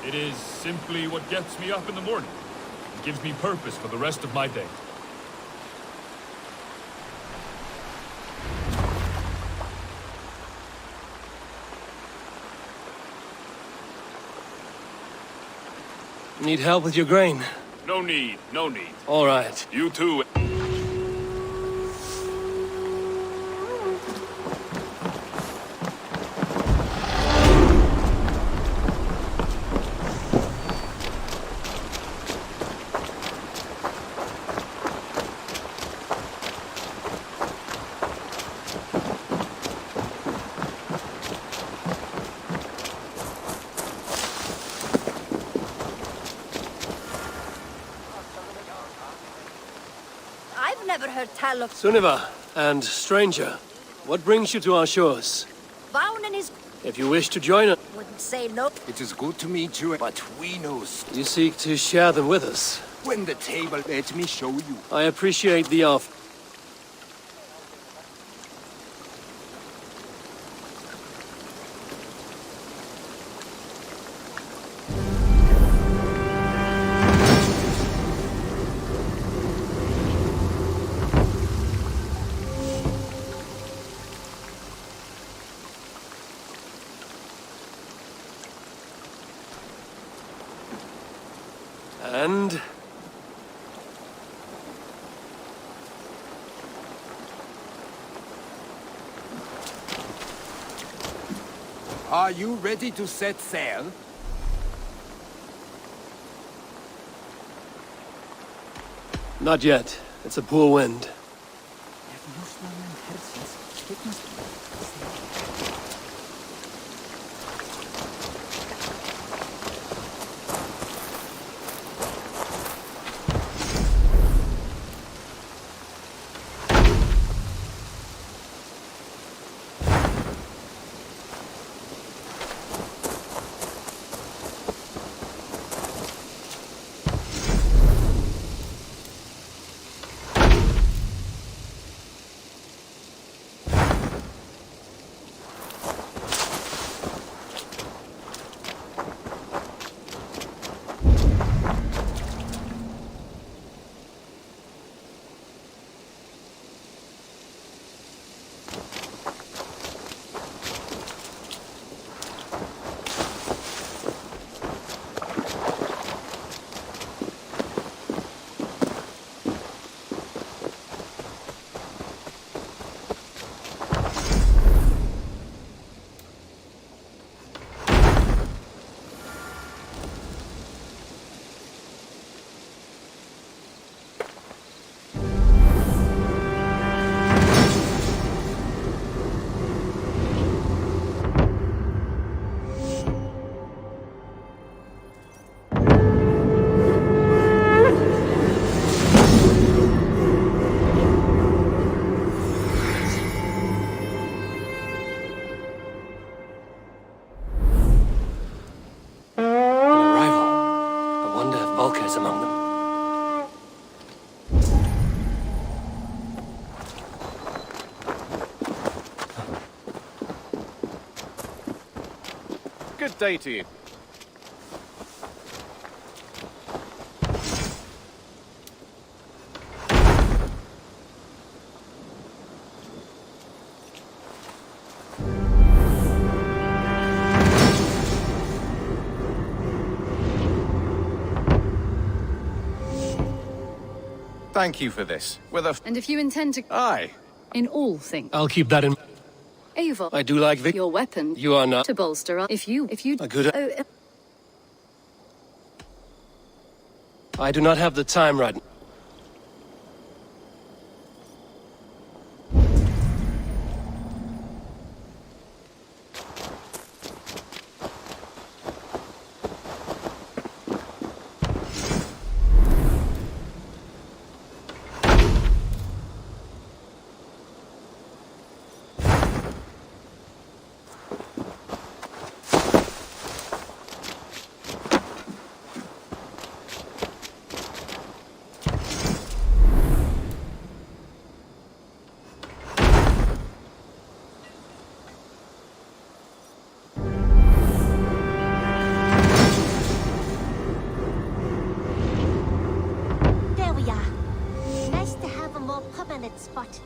It is simply what gets me up in the morning. It gives me purpose for the rest of my day. Need help with your grain? No need, no need. All right. You too. Master Talok. Sunniva, and stranger, what brings you to our shores? Vaughn and his If you wish to join us, wouldn't say no. It is good to meet you, but we know you seek to share them with us. when the table, let me show you. I appreciate the offer. And Are you ready to set sail? not yet. It's a poor wind. Among them. Good day to you. Thank you for this. And if you intend to... Aye. In all things. I'll keep that in... Eivor. I do like your weapon. You are not... To bolster if you... A good... Oh, I do not have the time right now. Spot.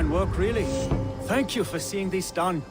fine work, really. Thank you for seeing this done.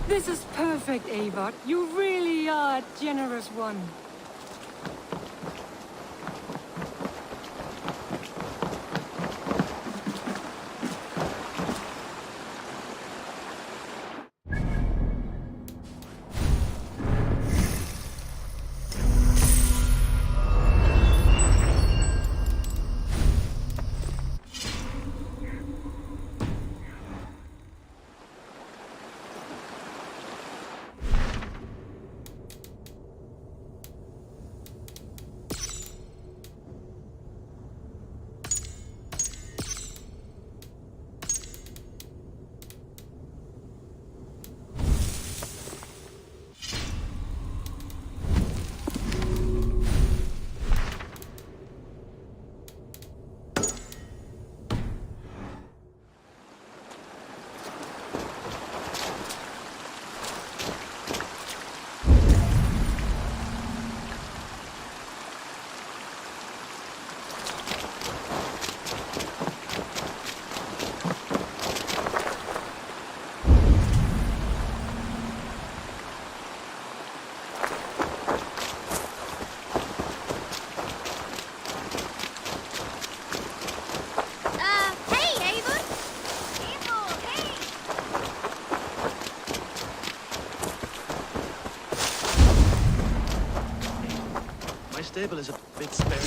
This is perfect, Eivor. You really are a generous one. Stable is a bit spare.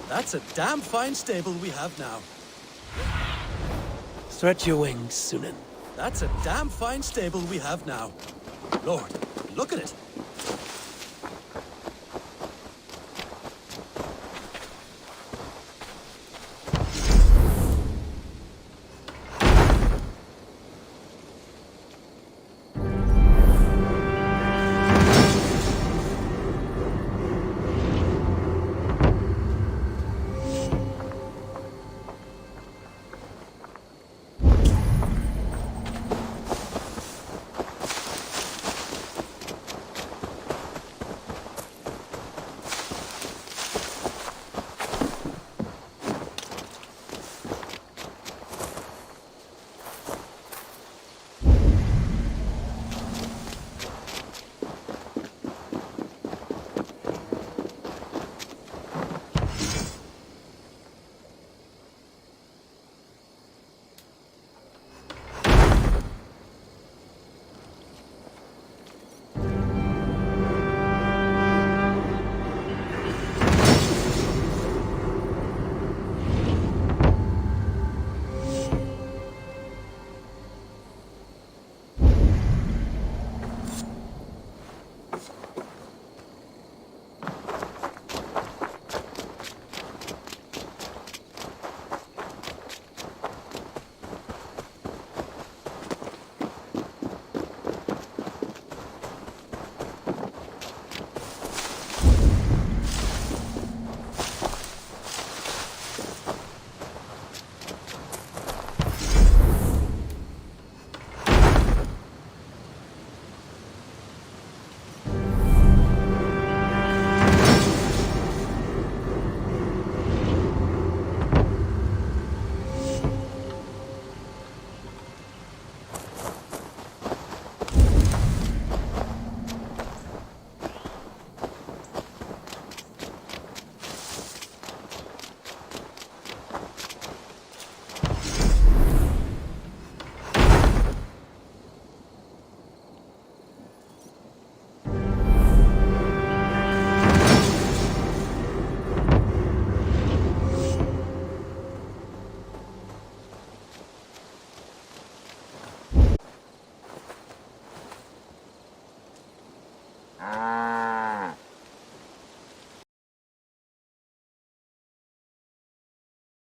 That's a damn fine stable we have now. Stretch your wings, Sunan. That's a damn fine stable we have now. Lord, look at it.